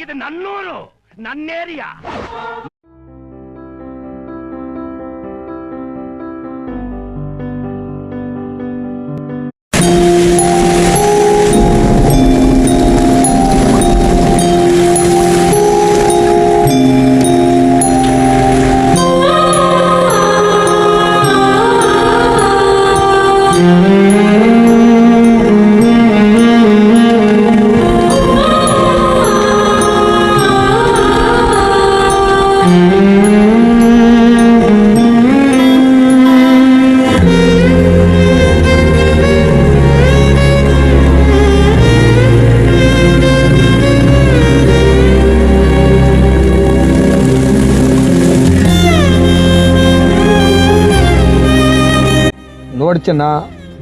ಇದು ನನ್ನೂರು, ನನ್ನ ಏರಿಯಾ. ನೋಡ್ಚಿನ್ನ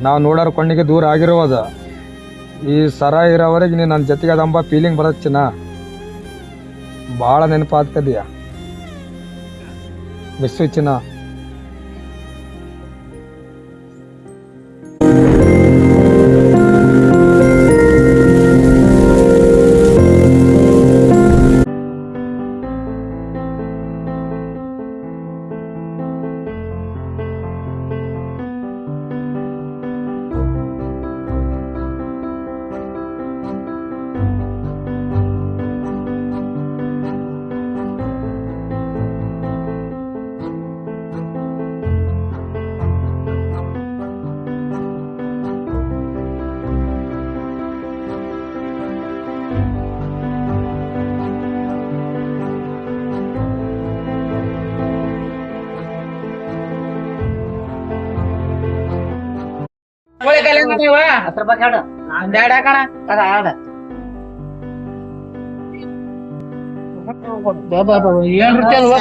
ನಾವು ನೋಡೋರ ಕಣ್ಣಿಗೆ ದೂರ ಆಗಿರೋದ ಈ ಸರ ಇರೋವರೆಗೆ ನೀನು ನನ್ನ ಜೊತೆಗೆ ಅದಂಬ ಫೀಲಿಂಗ್ ಬರುತ್ತೆ ಚಿನ್ನ. ಭಾಳ ನೆನಪಾಗ್ತದೀಯ ಮಿಸ್ಸು ಚಿನ್ನ.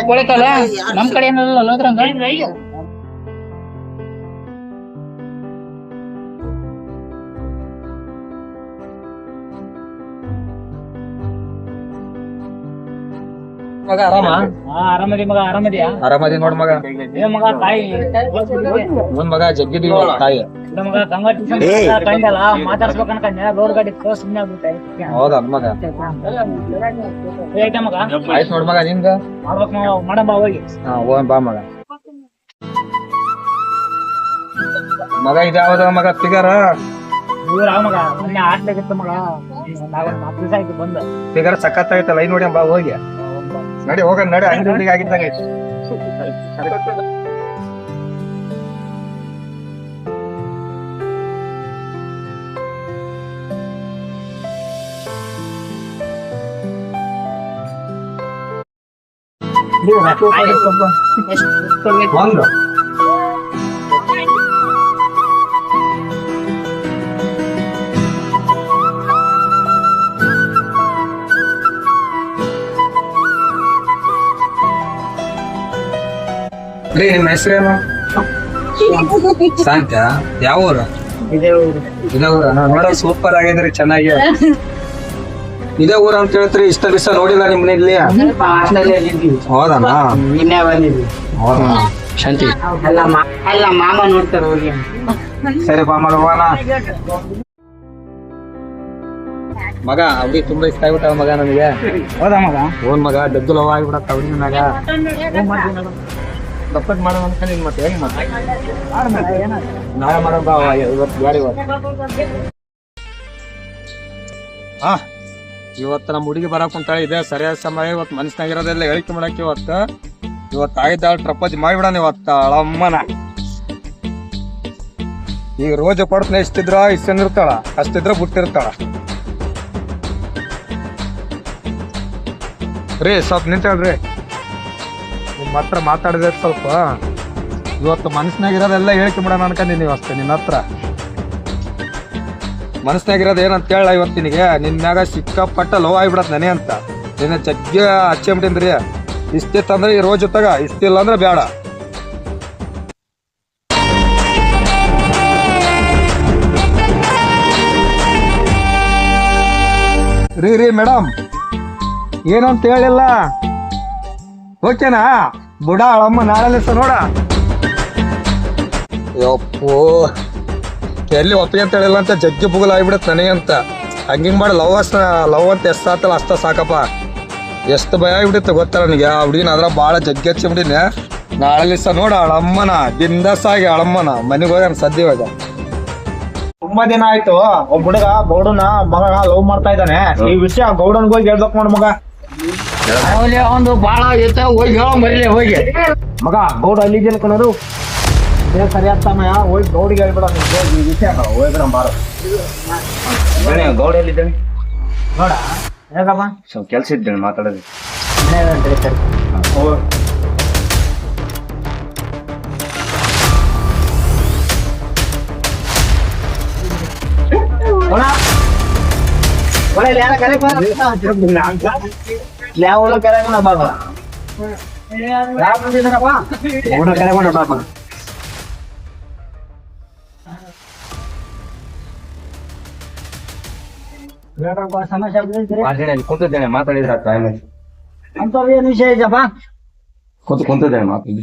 ಕೋಳಿಕಾಲ ನಮ್ ಕಡೆ ಮಗ ಆರಾಮ? ಆರಾಮದಿ ಮಗ, ಆರಾಮದಿಯಾ? ಆರಾಮದಿ ನೋಡ್ ಮಗ. ಮಗ ತಾಯಿ ಒಂದ್ ಮಗ ಜಗ್ಗಿದೀವಿ ತಾಯಿ. ಮಗ ಕಂಡಲ್ಲ ಮಾತಾಡ್ಸ್ಬೇಕು ಅನ್ಕಂಡೆ ರೋಡ್ ಗಾಡಿ ಸುಮ್ನೆ ಆಗ್ಬಿಟ್ಟೆ. ಹೌದಾ ಮಗ? ಐತೆ ಮಗ, ಆಯ್ತು ನೋಡ್ ಮಗ. ನಿನ್ಗ ಮಾಡ್ಬೇಕು ಮಾಡಂಬ ಹೋಗಿ. ಹಾ ಹೋಗ್ ಬಾ ಮಗ. ಮಗ ಇದ್ಯಾವ್ದ ಮಗ ಫಿಗರ್? ಇವ್ರ ಮಗ ಮೊನ್ನೆ ಆಡ್ಲಾಗಿತ್ತು ಮಗ, 4 ದಿವಸ ಆಯ್ತು ಬಂದ. ಫಿಗರ್ ಸಖತ್ ಆಗೈತಲ್ಲ, ಲೈನ್ ನೋಡಿ ಬಾ ಹೋಗಿ. ನಡಿ ಹೋಗ ನಡಿ, ಅಂಗಡಿ ಆಗಿದ್ದಂಗ ಐತಿ. ಒಂದು ನಿಮ್ಮ ಹೆಸರೇನು? ಶಾಂತ. ಯಾವ ಊರು? ಇದೇ ಊರ. ನೋಡ ಸೂಪರ್ ಆಗಿದ್ರಿ, ಚೆನ್ನಾಗಿ. ಇದೇ ಊರ ಅಂತ ಹೇಳ್ತೀರಿ? ಇಷ್ಟ ದಿವಸ ನೋಡಿಲ್ಲ ನಿಮ್ನ ಇಲ್ಲಿ. ಹೌದಣ್ಣ? ಹೌದಾ ಶಾಂತಿ? ಅಲ್ಲ ಮಾಮ ನೋಡ್ತಾರ. ಸರಿ ಬಾ ಮಗ ಹೋಗೋಣ. ಮಗ ಅವ್ರಿಗೆ ತುಂಬಾ ಇಷ್ಟ ಆಗ್ಬಿಟ್ಟ ಮಗ ನನಗೆ. ಹೌದಾ ಮಗ? ಓನ್ ಮಗ ಡದ್ದು ಲವ್ ಆಗ್ಬಿಡತ್ತ ಅವ್ರಿಗೆ ಮಗ. ದಪ್ಪಟ್ ಮಾಡೋಣ ಅನ್ಕೊಂಡಿನ್, ಮತ್ತೆ ಹೆಂಗ್ ಮತ್ತೆ ನಾಳೆ ಮಾಡೋಣ ಬಾ. ಇವತ್ತು ಗಾಡಿ ಹಾ ಇವತ್ತು ನಮ್ಮ ಹುಡುಗಿ ಬರಕ್ ಕುಂತಾಳೆ. ಇದೆ ಸರಿಯಾದ ಸಮಯ. ಇವತ್ತು ಮನಸ್ಸಿನಾಗಿರೋದೆಲ್ಲ ಹೇಳಿಕೆ ಮಾಡಕ್ಕೆ ಇವತ್ತು ಆಗಿದ್ದ ಪ್ರಪೋಸ್ ಮಾಡಿಬಿಡೋಣ ಇವತ್ತು ಅಳಮ್ಮನ. ಈಗ ರೋಜ್ ಕೊಡ್ತಾನೆ, ಇಷ್ಟಿದ್ರ ಇರ್ತಾಳ, ಅಷ್ಟಿದ್ರ ಬಿಟ್ಟಿರ್ತಾಳ. ರೀ ಸ್ವಲ್ಪ ನಿಂತೇಳ್ರಿ, ನಿಮ್ಮ ಹತ್ರ ಮಾತಾಡಿದ್ರೆ ಸ್ವಲ್ಪ. ಇವತ್ತು ಮನಸ್ಸಿನಾಗಿರೋದೆಲ್ಲ ಹೇಳಿಕೆ ಬಿಡೋಣ ಅನ್ಕೊಂಡಿನಿ ಅಷ್ಟೇ ನಿನ್ನ ಹತ್ರ. ಮನಸ್ಸಿನಾಗಿರೋದು ಏನಂತ ಹೇಳ ಇವತ್ತು ನಿನಗೆ. ನಿನ್ನ ಮ್ಯಾಗ ಸಿಕ್ಕಾಪಟ್ಟ ಲವ್ ಆಗಿಬಿಡತ್ ನನಗೆ ಅಂತ. ನಿನ್ನ ಜಗ್ಗ ಹಚ್ಕೊಂಬಿಟ್ಟಿನ್ರಿ. ಇಷ್ಟಿತ್ತಂದ್ರೆ ಈ ರೋಜ್ ತಗ, ಇಷ್ಟಿಲ್ಲ ಅಂದ್ರೆ ಬೇಡ. ರೀ ಮೇಡಮ್ ಏನಂತ ಹೇಳಿಲ್ಲ. ಓಕೆನಾ? ಬುಡ ಅಳಮ್ಮ ನಾಳೆ ನೋಡ. ಯಪ್ಪೋ ಎಲ್ಲಿ ಒಪ್ಪಿಗೆ ಅಂತ ಹೇಳಿಲ್ಲ ಅಂತ ಜಗ್ಗಿ ಬುಗಲ್ ಆಗಿಬಿಡತ್ ನನಗೆ ಅಂತ. ಹಂಗಿಂಗ್ ಮಾಡಿ ಲವ್ ಅಂತ ಎಷ್ಟಾತಲ್ಲ ಅಷ್ಟ ಸಾಕಪ್ಪ. ಎಷ್ಟು ಭಯ ಆಗ್ಬಿಟ್ಟಿತ್ತು ಗೊತ್ತಾ ನನಗೆ ಆ ಹುಡುಗಿನ ಅದ್ರ ಭಾಳ ಜಗ್ಗಿ ಹಚ್ಚಿಬಿಟ್ಟಿನಿ. ನಾಳೆ ದಿವಸ ನೋಡ ಅಳಮ್ಮನ ಬಿಂದಾಸಾಗಿ ಅಳಮ್ಮನ ಮನೆಗೆ ಹೋಗ್ಯಾನ ಸದ್ಯ ಇವಾಗ. ತುಂಬಾ ದಿನ ಆಯ್ತು ಒಬ್ಬ ಹುಡುಗ ಗೌಡನ ಮಗ ಲವ್ ಮಾಡ್ತಾ ಇದ್ದಾನೆ. ಈ ವಿಷಯ ಗೌಡನ್ಗೆ ಹೋಗಿ ಹೇಳ್ಬೇಕು ನೋಡ್ ಮಗ. ಒಂದು ಬಾಳ ಐತೆ ಹೋಗಿ ಹೇಳೋ ಮರಿಲಿ ಹೋಗಿ. ಮಗ ಗೌಡ ಅಲ್ಲಿದ್ದೇನೆ ಕಣದು ಸರಿಯಾದ ಸಮಯ ಹೋಗಿ ಗೌಡಿಗೆ ಹೇಳ್ಬಿಡ ಈ ವಿಷಯ ಹೋಗ್ಬಿಡ ಬಾರ. ಗೌಡ ಎಲ್ಲಿದ್ದಾನೆ? ನೋಡ ಹೇಗಮ್ಮ ಸ್ವಲ್ಪ ಕೆಲ್ಸ ಇದ್ದೇನೆ ಮಾತಾಡೋದು. ಕುಂತಿದ್ದೇನೆ ಮಾತಾಡಿದ್ರೆ ಅಂತ ಏನ್ ವಿಷಯ ಐತಪ್ಪ? ಕುಂತಿದ್ದೇನೆ ಮಾತಾಡಿ.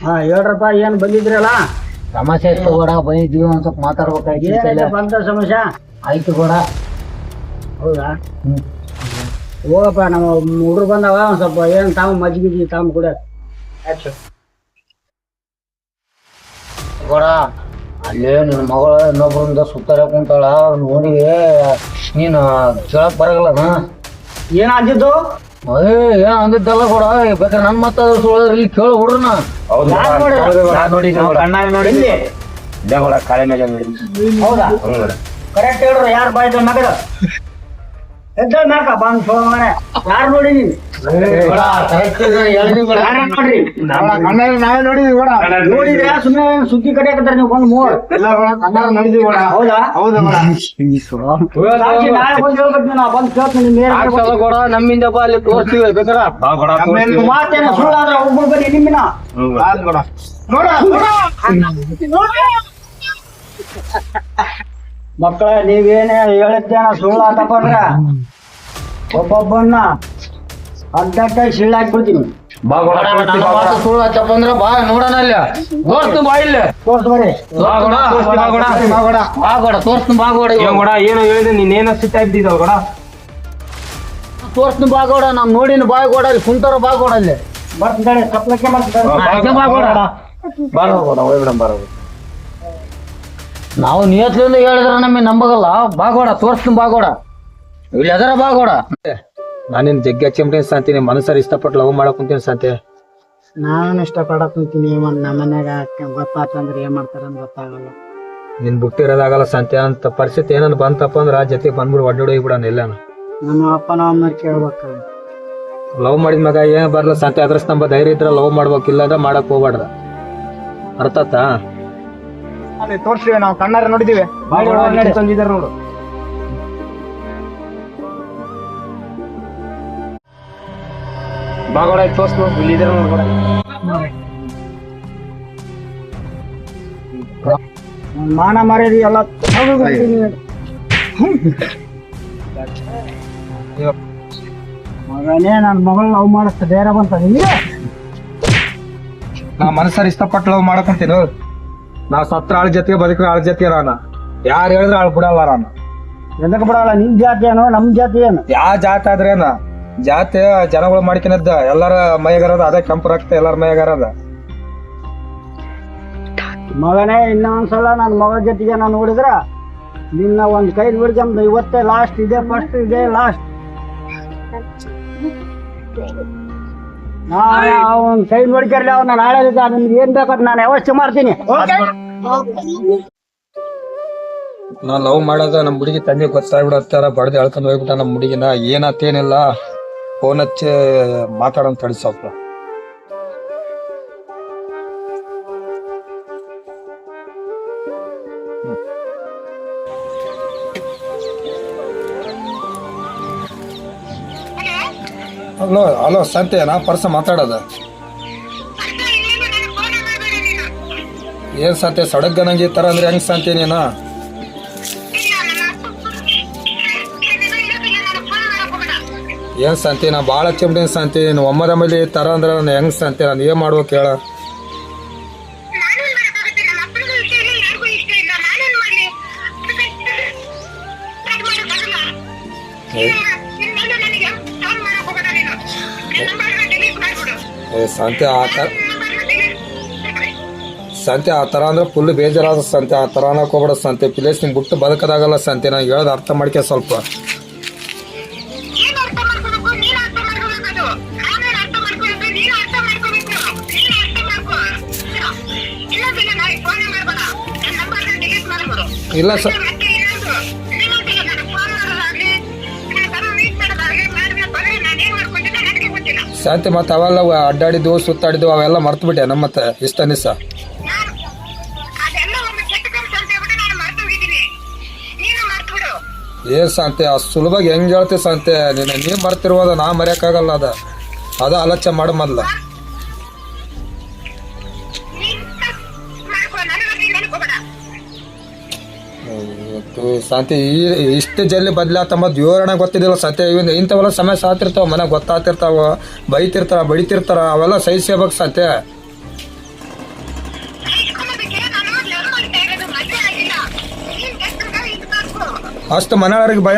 ಹಾ ಹೇಳ್ರಪ್ಪ, ಏನ್ ಬಂದಿದ್ರಲ್ಲ? ಸಮಸ್ಯೆ ಇತ್ತು ಕೂಡ ಬಂದಿದ್ವಿ, ಒಂದ್ ಸ್ವಲ್ಪ ಮಾತಾಡ್ಬೇಕಾಗಿ ಬಂದ ಸಮಸ್ಯೆ ಆಯ್ತು ಕೂಡ. ಹೌದಾ? ಹೋಗಪ್ಪ, ನಮ್ಮ ಹುಡುಗರು ಬಂದವ, ಒಂದ್ ಸ್ವಲ್ಪ ಏನ್ ತಾವು ಮಜ್ಜಿಗೆ ತಾವು ಕೂಡ ಕೂಡ ಅಲ್ಲೇ ನಿನ್ನ ಮಗಳ ಇನ್ನೊಬ್ಬರಿಂದ ಸುತ್ತಾರ ಕುಂತಾಳ ನೋಡಿ ನೀನು ಕೇಳಕ್ ಬರಗಲ್ಲ. ಏನ್ ಅಂದಿದ್ದು? ಏನ್ ಅಂದಿದ್ದಲ್ಲ ಕೂಡ, ಬೇಕಾದ್ರೆ ನನ್ ಮಾತಾಡ ಇಲ್ಲಿ ಕೇಳ ಹುಡ್ರನ ಕಾಳೆ ಮೇಲೆ ಹೌದಾ? ಕರೆಕ್ಟ್ ಹೇಳ್ರಿ, ಯಾರು ಬಾಯ್ದ ಮಗದ ಎದ್ದ ಮ್ಯಾಕ ಬಂದ್ ಸೋಮನೆ ಯಾರು ನೋಡಿದೀನಿ ನಾವೇ ನೋಡಿದ್ವಿ ಕೂಡ. ನೋಡಿದ್ರೆ ಸುಮ್ಮನೆ ಸುದ್ದಿ ಕಡಿಯಾಕತ್ತಾರೆ ನೀವು ಬಂದ್ ಮೂರ್. ನೋಡಿದ್ವಿ ಕೂಡ. ಹೌದಾ? ಹೌದಾ ನಾಳೆ ಬಂದ್ ಹೇಳ್ಬೇಕು, ನಾ ಬಂದ್ ಕೇಳ್ತೀನಿ ಕೂಡ ನಮ್ಮಿಂದ ಅಲ್ಲಿ ತೋರಿಸ್ತೀವಿ ಬೇಕಾರ ಮಾತೇನ ಸುಳ್ಳಾದ್ರೆ ಒಬ್ಬರು ಬರೀ ನಿಮ್ಮಿನ ಮಕ್ಕಳ ನೀವೇನೇ ಹೇಳಿದ್ದೇನ ಸುಳ್ಳಾತಪ್ಪ ಒಬ್ಬೊಬ್ಬನ್ನ ಅಡ್ಡಡ್ಡ ಸಿಳ್ಳಾಕ್ಬಿಡ್ತೀನಿ. ಸುಳ್ಳು ಹಚ್ಚಪ್ಪ ಅಂದ್ರ ಬಾ ನೋಡೋಣ ಅಲ್ಲಿ ತೋರ್ಸ್ತು ಬಾ ಇಲ್ಲಿ ತೋರ್ಸ್ ಬರ್ರಿ ಬಾಗೋಡ ತೋರ್ಸ್ತು ಬಾಗೋಡ ಏನು ಹೇಳಿದೆ ನೀನೇನ ಸಿಟ್ಟ ಇದ್ದಿದ್ದವ ಕೂಡ ತೋರ್ಸ್ತು ಬಾಗೋಡ ನಾವ್ ನೋಡಿನ ಬಾಗೋಡ ಅಲ್ಲಿ ಕುಂತಾರ ಬಾಗೋಡ ಅಲ್ಲಿ ಬರ್ತಾರೆ ಕಪ್ಲಕ್ಕೆ ಬಾಗೋಡ ಬಾರೋಗೋಡ ಹೋಗ್ಬಿಡ ಬಾರೋಗೋಡ. ನಾವು ನಿಯತ್ಲಿಂದ ಹೇಳಿದ್ರ ನಮಗೆ ನಂಬಗಲ್ಲ. ಬಾಗೋಡ ತೋರ್ಸ್ತು ಬಾಗೋಡ ಇಲ್ಲಿ ಅದರ ಬಾಗೋಡ. ನಾನೇನು ಜಗ್ಗಿ ಹಚ್ಚಿಬಿಟ್ಟಿನಿ ಸಂತೀನಿ, ಮನಸ್ಸಲ್ಲಿ ಇಷ್ಟಪಟ್ಟು ಲವ್ ಮಾಡಕ್ ಕುಂತೀನಿ ಸಂತೆ. ನಾನು ಇಷ್ಟಪಡಕ್ ಕುಂತೀನಿ, ನಮ್ಮ ಮನ್ಯಾಗ ಗೊತ್ತಾತಂದ್ರೆ ಏನ್ ಮಾಡ್ತಾರ ಅಂತ ಗೊತ್ತಾಗಲ್ಲ. ನಿನ್ ಬಿಟ್ಟಿರೋದಾಗಲ್ಲ ಸಂತೆ ಅಂತ ಪರಿಸ್ಥಿತಿ ಏನನ್ನ ಬಂತಪ್ಪ ಅಂದ್ರ ಆ ಜೊತೆ ಬಂದ್ಬಿಡು ಒಡ್ಡೋಗಿಬಿಡಣ ಎಲ್ಲಾನ. ನಮ್ಮ ಅಪ್ಪನ ಅಮ್ಮನ ಕೇಳ್ಬೇಕ. ಲವ್ ಮಾಡಿದ ಮಗ ಏನ್ ಬರ್ಲ ಸಂತೆ, ಅದ್ರ ನಮ್ಮ ಧೈರ್ಯ ಇದ್ರ ಲವ್ ಮಾಡ್ಬೇಕಿಲ್ಲ ಅಂದ್ರೆ ಮಾಡಕ್ ಹೋಗ್ಬಾರ್ದ. ಅರ್ಥಾತಾ? ಅಲ್ಲಿ ತೋರ್ಸ್ತೀವಿ, ನಾವು ಕಣ್ಣಾರ ನೋಡಿದೀವಿ. ತಂದಿದ್ದಾರೆ ನೋಡು. ಬಾಗೋಡ ತೋರ್ಸ್ತು ಇಲ್ಲಿದ್ದಾರೆ ನೋಡ್ಬೋಡ. ಮಾನ ಮರ್ಯಾದೆ ಎಲ್ಲ ಮಗನೇ ನನ್ನ ಮಗಳು ಲವ್ ಮಾಡಿಸ್ತ ಬೇರೆ ಬಂತ ನಿಮಗೆ. ನಾ ಮನಸ್ಸಲ್ಲಿ ಇಷ್ಟಪಟ್ಟು ಲವ್ ಮಾಡಕ್ ಕುಂತೀನಿ. ನಾ ಸತ್ರ ಆಳ್ ಜೊತೆಗೆ ಬದುಕ್ರೆ ಆಳ್ ಜೊತೆ ರಾನ, ಯಾರು ಹೇಳಿದ್ರೆ ಆಳ್ ಬಿಡಲ್ಲ ರಾನ. ಎದಕ್ ಬಿಡಲ್ಲ? ನಿಮ್ ಜಾತಿ ಏನು ನಮ್ ಜಾತಿ ಏನು? ಯಾವ ಜಾತಿ ಆದ್ರೇನ ಜಾತಿ ಜನಗಳು ಮಾಡ್ಕಿನದ್ದ ಎಲ್ಲಾರ ಮೈಗಾರದ ಅದೇ ಕೆಂಪು ರಕ್ತ ಎಲ್ಲಾರ ಮೈಗಾರದ. ಮಗನೇ ಇನ್ನೊಂದ್ಸಲ ನನ್ನ ಮಗಳ ಜೊತೆಗೆ ನಾನು ನೋಡಿದ್ರ ನಿನ್ನ ಒಂದ್ ಕೈ ಹಿಡ್ಕೊಂಡ್ ಇವತ್ತೇ ಲಾಸ್ಟ್, ಇದೆ ಫಸ್ಟ್, ಇದೆ ಲಾಸ್ಟ್. ಒಂದ್ ಕೈ ನೋಡ್ಕರ್ಲಿ, ಅವ್ನ ನಾಳೆ ನಿಮ್ಗೆ ಏನ್ ಬೇಕಾದ್ ನಾನು ವ್ಯವಸ್ಥೆ ಮಾಡ್ತೀನಿ. ನಾ ಲವ್ ಮಾಡೋದ ನಮ್ ಹುಡುಗಿ ತಂದೆ ಗೊತ್ತಾಗ್ಬಿಡತ್ತಾರ, ಬಡ್ದು ಎಳ್ಕೊಂಡ್ ಹೋಗ್ಬಿಟ್ಟ ನಮ್ ಹುಡುಗಿನ. ಏನತ್ತೇನಿಲ್ಲ, ಫೋನ್ ಹಚ್ಚಿ ಮಾತಾಡೋಣ ತಡಿ ಸ್ವಲ್ಪ. ಹಲೋ ಹಲೋ ಸಂತೆ, ನಾ ಪರ್ಸ ಮಾತಾಡೋದ. ಏನ್ ಸಂತೆ ಸಡಗ್ಗನಂಗೆ ಈ ತರ ಅಂದ್ರೆ ಹೆಂಗ್ ಸಂತೆ ನೀನ? ಏನ್ ಸಂತೆ, ನಾ ಭಾಳ ಹಚ್ಚಿಬಿಟ್ಟಿನಿ ಸಂತೆ. ನೀನು ಒಮ್ಮದಮೇಲೆ ಈ ತರ ಅಂದ್ರೆ ನಾನು ಹೆಂಗ್ ಸಂತೆ, ನಾನು ಏನ್ ಮಾಡ್ಬೇಕು ಹೇಳ? ಸಂತೆ ಸಂತೆ ಆ ಥರ ಅಂದ್ರೆ ಫುಲ್ ಬೇಜಾರಾದ ಸಂತೆ, ಆ ಥರ ಅನ್ನಕ್ಕೆ ಹೋಗ್ಬೇಡ ಸಂತೆ. ಪ್ಲೇಸ್ ನಿಮ್ಗೆ ಬಿಟ್ಟು ಬದುಕೋದಾಗಲ್ಲ ಸಂತೆ. ನಾನು ಹೇಳೋದು ಅರ್ಥ ಮಾಡ್ಕೆ ಸ್ವಲ್ಪ. ಇಲ್ಲ ಸರ್, ಶಾಂತಿ ಮತ್ತೆ ಅವೆಲ್ಲ ಅಡ್ಡಾಡಿದ್ವು ಸುತ್ತಾಡಿದ್ವು ಅವೆಲ್ಲ ಮರ್ತು ಬಿಟ್ಟೆ ನಮ್ಮ ಮತ್ತೆ ಇಷ್ಟ ನಿಸ. ಏನ್ ಶಾಂತಿ ಅಷ್ಟು ಸುಲಭವಾಗಿ ಹೆಂಗ್ ಹೇಳ್ತೀವಿ ಶಾಂತಿ? ನೀ ಮರ್ತಿರುವುದ ನಾ ಮರೆಯಕ್ಕಾಗಲ್ಲ. ಅದ ಆಲೋಚನೆ ಮಾಡ ಮೊದ್ಲ. ಶಾಂತಿ ಇಷ್ಟು ಜಲ್ದಿ ಬದ್ಲಾತಂಬ ವಿವರಣೆ ಗೊತ್ತಿದ್ದಿಲ್ಲ ಸತ್ಯ. ಇಂಥವೆಲ್ಲ ಸಮಸ್ಯೆ ಆತಿರ್ತಾವ, ಮನೆಗೆ ಗೊತ್ತಾತಿರ್ತಾವ, ಬೈತಿರ್ತಾರ, ಬಡಿತಿರ್ತಾರ, ಅವೆಲ್ಲ ಸಹಿಸ್ಕೋಬೇಕು ಸತ್ಯ. ಅಷ್ಟು ಮನೆಯವ್ರಿಗೆ ಭಯ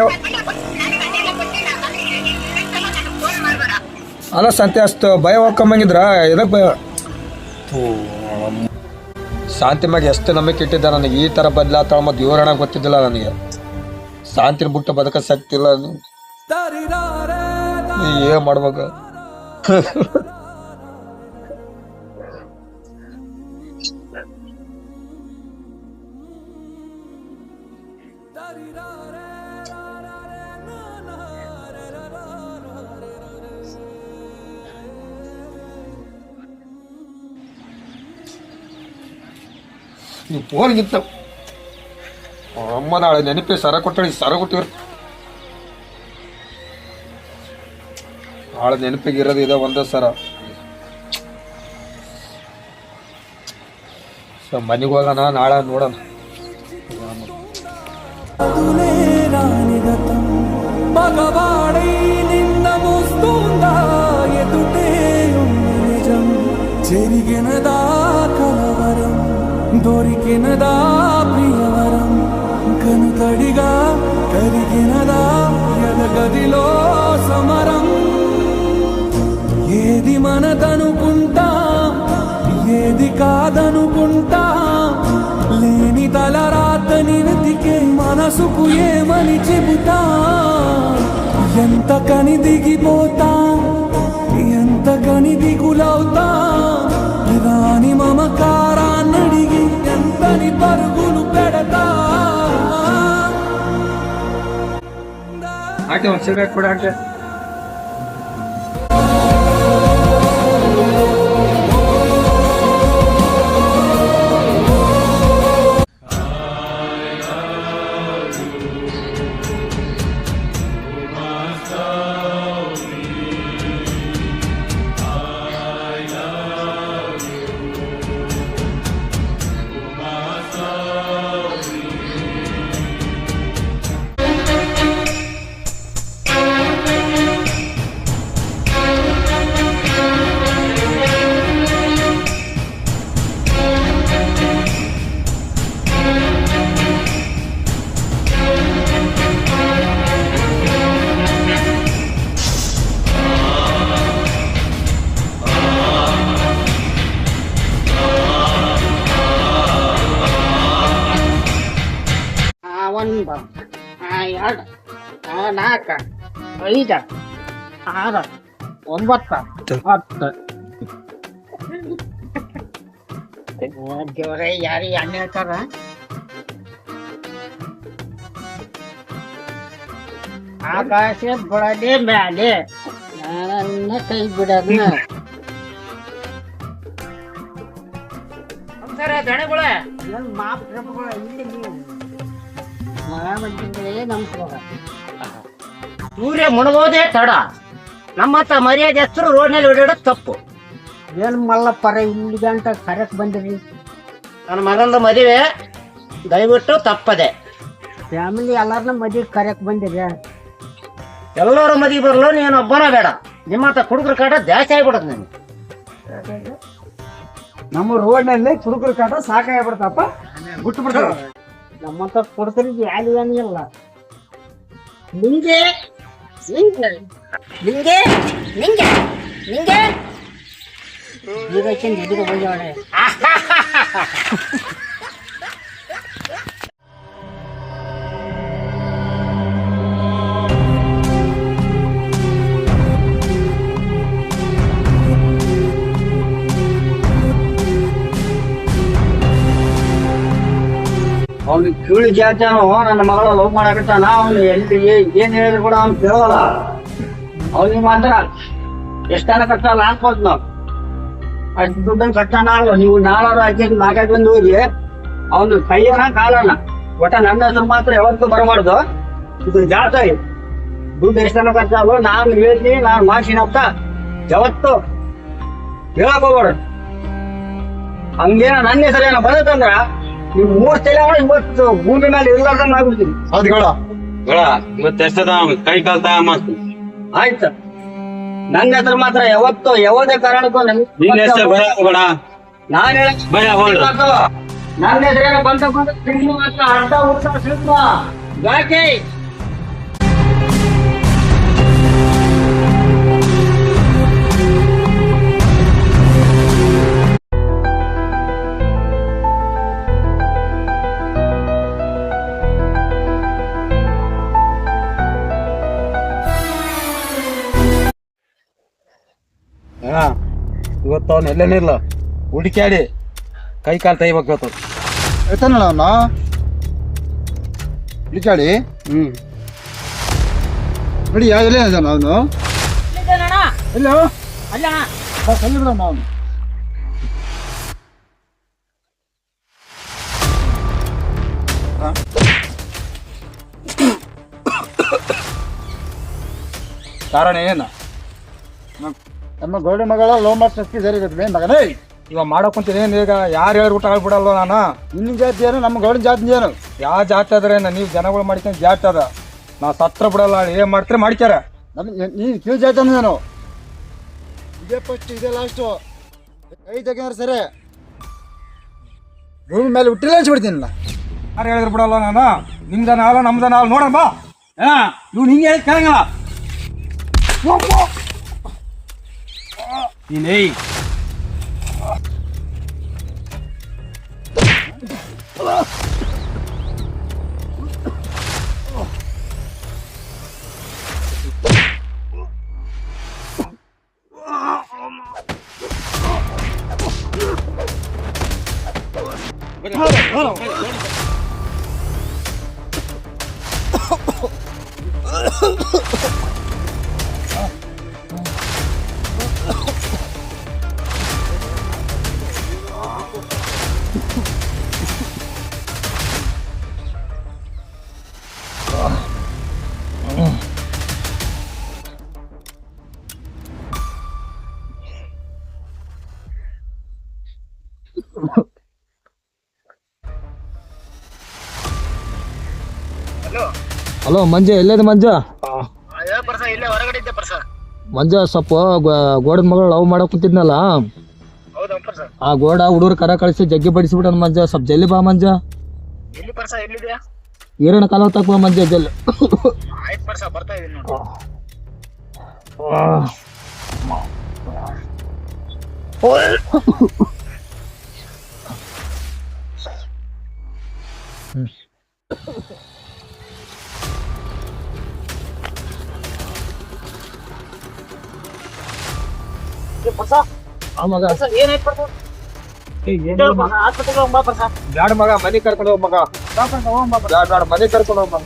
ಅಲ್ಲ ಸಂತೆ, ಅಷ್ಟು ಭಯ ಹೋಗ್ಕೊಂಬಂಗಿದ್ರ ಇದಕ್ಕೆ ಭಯ. ಶಾಂತಿ ಮ್ಯಾಗ ಎಷ್ಟು ನಂಬಿಕೆ ಇಟ್ಟಿದ್ದ ನನಗೆ. ಈ ಥರ ಬದಲಾತಾಳ ಮತ್ತು ವಿವರಣೆ ಗೊತ್ತಿದ್ದಿಲ್ಲ ನನಗೆ. ಶಾಂತಿನ ಬಿಟ್ಟು ಬದುಕ ಶಕ್ತಿ ಇಲ್ಲ. ಏನ್ ಮಾಡ್ಬೇಕು? ನೀವು ಫೋನ್ಗಿಂತ ಅಮ್ಮ ನಾಳೆ ನೆನಪಿ ಸರ ಕೊಟ್ಟಳಿ, ಸರ ಕೊಟ್ಟಿವ್ರಿ. ನಾಳೆ ನೆನಪಿಗೆ ಇರೋದು ಇದೆ ಒಂದೇ ಸರ. ಮನೆಗೆ ಹೋಗೋಣ, ನಾಳೆ ನೋಡೋಣ. దొరికినదా ప్రియవరం కనుతడిగా కరిగినదా ఎదగదిలో సమరం. ఏది మనదనుకుంటా ఏది కాదనుకుంటా లేని తలరాతని వెతికే మనసుకు ఏమని చెబుతా. ఎంత కని దిగిపోతా ఎంత కని దిగులవుతా రాని మమకారాన్నడిగి ఎంతని పరుగులు పెడతా. ಆಕೆ ಒಂದು ಸಿಗರೇಟ್ ಕೂಡ ಆಕೆ. ಒಂದು 2 4 5 6 9 10 ದೇವ್ರೆ ಯಾರು ಎಣ್ಣೆ ಹೇಳ್ತಾರ? ಆಕಾಶ ಬುಡದೆ ಮ್ಯಾಲೆ ನನ್ನ ಕೈ ಬಿಡದ ದಣಗಳ ಮಾಪ್ ಇಲ್ಲಿ ನೀವು ಸೂರ್ಯ ಮುಣಗೋದೇ ತಡ. ನಮ್ಮತ್ತ ಮರ್ಯಾದೆ ಹೆಸರು ರೋಡ್ನಲ್ಲಿ ಓಡಾಡೋದು ತಪ್ಪು. ಏನ್ ಮಲ್ಲಪ್ಪರ ಇಲ್ಲಿ ಗಂಟ ಕರೆಕ್ಟ್ ಬಂದಿರಿ. ನನ್ನ ಮಗಂದು ಮದುವೆ ದಯವಿಟ್ಟು ತಪ್ಪದೆ. ಫ್ಯಾಮಿಲಿ ಎಲ್ಲಾರನ್ನ ಮದುವೆ ಕರೆಕ್ಟ್ ಬಂದಿರಿ. ಎಲ್ಲರೂ ಮದುವೆ ಬರಲು ನೀನು ಒಬ್ಬನ ಬೇಡ. ನಿಮ್ಮತ್ತ ಕುಡುಕರ ಕಾಟ ಜಾಸ್ತಿ ಆಗ್ಬಿಡತ್ ನನಗೆ. ನಮ್ಮ ರೋಡ್ನಲ್ಲಿ ಕುಡುಕರ ಕಾಟ ಸಾಕಾಗ್ಬಿಡ್ತಪ್ಪ, ಬಿಟ್ಟು ಬಿಡ್ತಾರ. ನಮ್ಮಂತ ಕೊಡ್ತೀರಿ ಯಾರು ಏನಿಲ್ಲ. ಮುಂದೆ ನಿಂಗೆ ನಿಂಗೆ ನಿಂಗೆ ಈಗ ಎದುರು ಹೋಗ್ಯಾಳೆ. ಅವ್ನಿಗೆ ಕೀಳು ಜಾತ್ಯಾನು ನನ್ನ ಮಗಳ ಲವ್ ಮಾಡಕತ್ತಾನ. ಅವ್ನು ಎಲ್ಲಿ ಏನ್ ಹೇಳಿದ್ರು ಕೂಡ ಅವ್ನು ಕೇಳೋಲ್ಲ. ಅವ್ನಿಗೆ ಮಾತ್ರ ಎಷ್ಟಾನ ಕಟ್ಟಲ್ಲ ಹಾಕ್ಬೋದು ನಾವು. ಅಷ್ಟು ದುಡ್ಡನ್ನು ಕಟ್ಟಾನ ಅಲ್ವ ನೀವು. ನಾಳಾರು ಹಾಕಿ ನಾಲ್ಕೈದು ಬಂದು ಹೋಗಿ ಅವನು ಕೈಯನ ಕಾಲನ ಒಟ್ಟ ನನ್ನ ಹೆಸರು ಮಾತ್ರ ಯಾವತ್ತೂ ಬರಬಾರ್ದು. ಇದು ಜಾತ್ರೆ ದುಡ್ಡು ಎಷ್ಟಾನ ಖರ್ಚಾಗೋ ನಾನು ಹೇಳ್ತೀನಿ, ನಾನು ಮಾಡ್ತೀನಿ ಅಂತ ಯಾವತ್ತು ಹೇಳಕ್ ಹೋಗ್ಬಾರ್ದು. ಹಂಗೇನ ನನ್ನ ಹೆಸರೇನ ಬರುತ್ತಂದ್ರ ನೀವು 3 ತಲೆ ಇವತ್ತು ಭೂಮಿ ಮೇಲೆ ಇರ್ಲಾರ್ದಂಗ ಆಗ್ಬಿಡ್ತೀನಿ. ಹೌದು ಗೌಡ. ಇವತ್ತು ಎಷ್ಟದ ಕೈ ಕಾಲ್ ತಾ ಮಾಡ್ತೀನಿ. ಆಯ್ತು, ನನ್ನ ಹೆಸರು ಮಾತ್ರ ಯಾವತ್ತು ಯಾವುದೇ ಕಾರಣಕ್ಕೂ ನಿನ್ನ ಹೆಸರು ಬೇಡ. ನಾನು ಹೇಳಕ್ ಭಯ ಹೋಗ್ಲಿ. ನನ್ನ ಹೆಸರೇನ ಬಂದ ತಿಂಗಳು ಮಾತ್ರ ಅರ್ಧ ಉತ್ತರ ಸಿಗ್ತ ಯಾಕೆ ಇವತ್ತು ಅವ್ನು ಎಲ್ಲೇನಿಲ್ಲ ಹುಡುಕ್ಯಾಡಿ ಕೈ ಕಾಲು ತೆಗಿಬೇಕು. ಎತ್ತಾನಲ್ಲ ಅವನು ಬಿಚಾಡಿ. ನೋಡಿ ಎಲ್ಲ ಅವನು ಇಲ್ಲ ಸಲ್ಲಿ ಬಿಡಮ್ಮ ಅವನು. ಕಾರಣ ಏನ? ನಮ್ಮ ಗೌಡ ಮಗಳ ಲವ್ ಮಾಡ್ಸಕ್ಕೆ ಸರಿ ಗೊತ್ತೇ ಮಗನೇ. ಇವಾಗ ಮಾಡಕೊಂತೀನಿ ಈಗ ಯಾರು ಹೇಳ್ಬಿಟ್ಟು ಆಗ್ಬಿಡಲ್ವ ನಾನು. ನಿನ್ನ ಜಾತಿ ಏನು ನಮ್ಮ ಗೌಡನ ಜಾತಿ ಏನು? ಯಾವ ಜಾತಿ ಅದ್ರೆ ನೀವು ಜನಗಳು ಮಾಡ್ಕೊಂಡು ಜಾತಿ ಅದ. ನಾ ಸತ್ರ ಬಿಡಲ್ಲ. ಏನ್ ಮಾಡ್ತಾರೆ ಮಾಡ್ಕ್ಯಾರ. ನೀನು ಕೀಳು ಜಾತಿ ಅಂದ್ರೆ ನಾನು ಇದೇ ಫಸ್ಟ್ ಇದೇ ಲಾಸ್ಟು. ಕೈ ತೆಗೆದ್ರೆ ಸರಿ ಭೂಮಿ ಮೇಲೆ ಹುಟ್ಟಿಲ್ಲ ಅನ್ಸ್ಬಿಡ್ತೀನಿ. ಯಾರು ಹೇಳಿದ್ರು ಬಿಡಲ್ಲ ನಾನು. ನಿಮ್ದನ ಅಲ್ಲ ನಮ್ದನ ಅಲ್ಲ ನೋಡೋಣ ಬಾ. ಇವ್ ಹಿಂಗೆ ಹೇಳಿ ಕೇಳಂಗಿಲ್ಲ ನೀನೇ. ಹಲೋ ಮಂಜ, ಎಲ್ಲೇದು ಮಂಜ? ಮಂಜ ಸ್ವಲ್ಪ ಗೋಡದ ಮಗಳು ಲವ್ ಮಾಡಕ್ ಕುಂತಿದ್ನಲ್ಲ, ಆ ಗೋಡ ಹುಡುಗರು ಕರ ಕಳಿಸಿ ಜಗ್ಗಿ ಬಡಿಸ್ಬಿಟ್ಟ ಮಂಜ. ಸ್ವಲ್ಪ ಜಲ್ದಿ ಬಾ ಮಂಜ. ಈರಣ್ಣ ಕಾಲ ತಕ್ಕ ಬಾ ಮಂಜ ಜಲ್ದಿ. ಬ್ಯಾಡ ಮಗ, ಮನೆ ಕರ್ಕೊಂಡು ಹೋಗ್ ಮಗ. ಬ್ಯಾಡ ಮನೆ ಕರ್ಕೊಂಡು ಹೋಗ್ ಮಗ.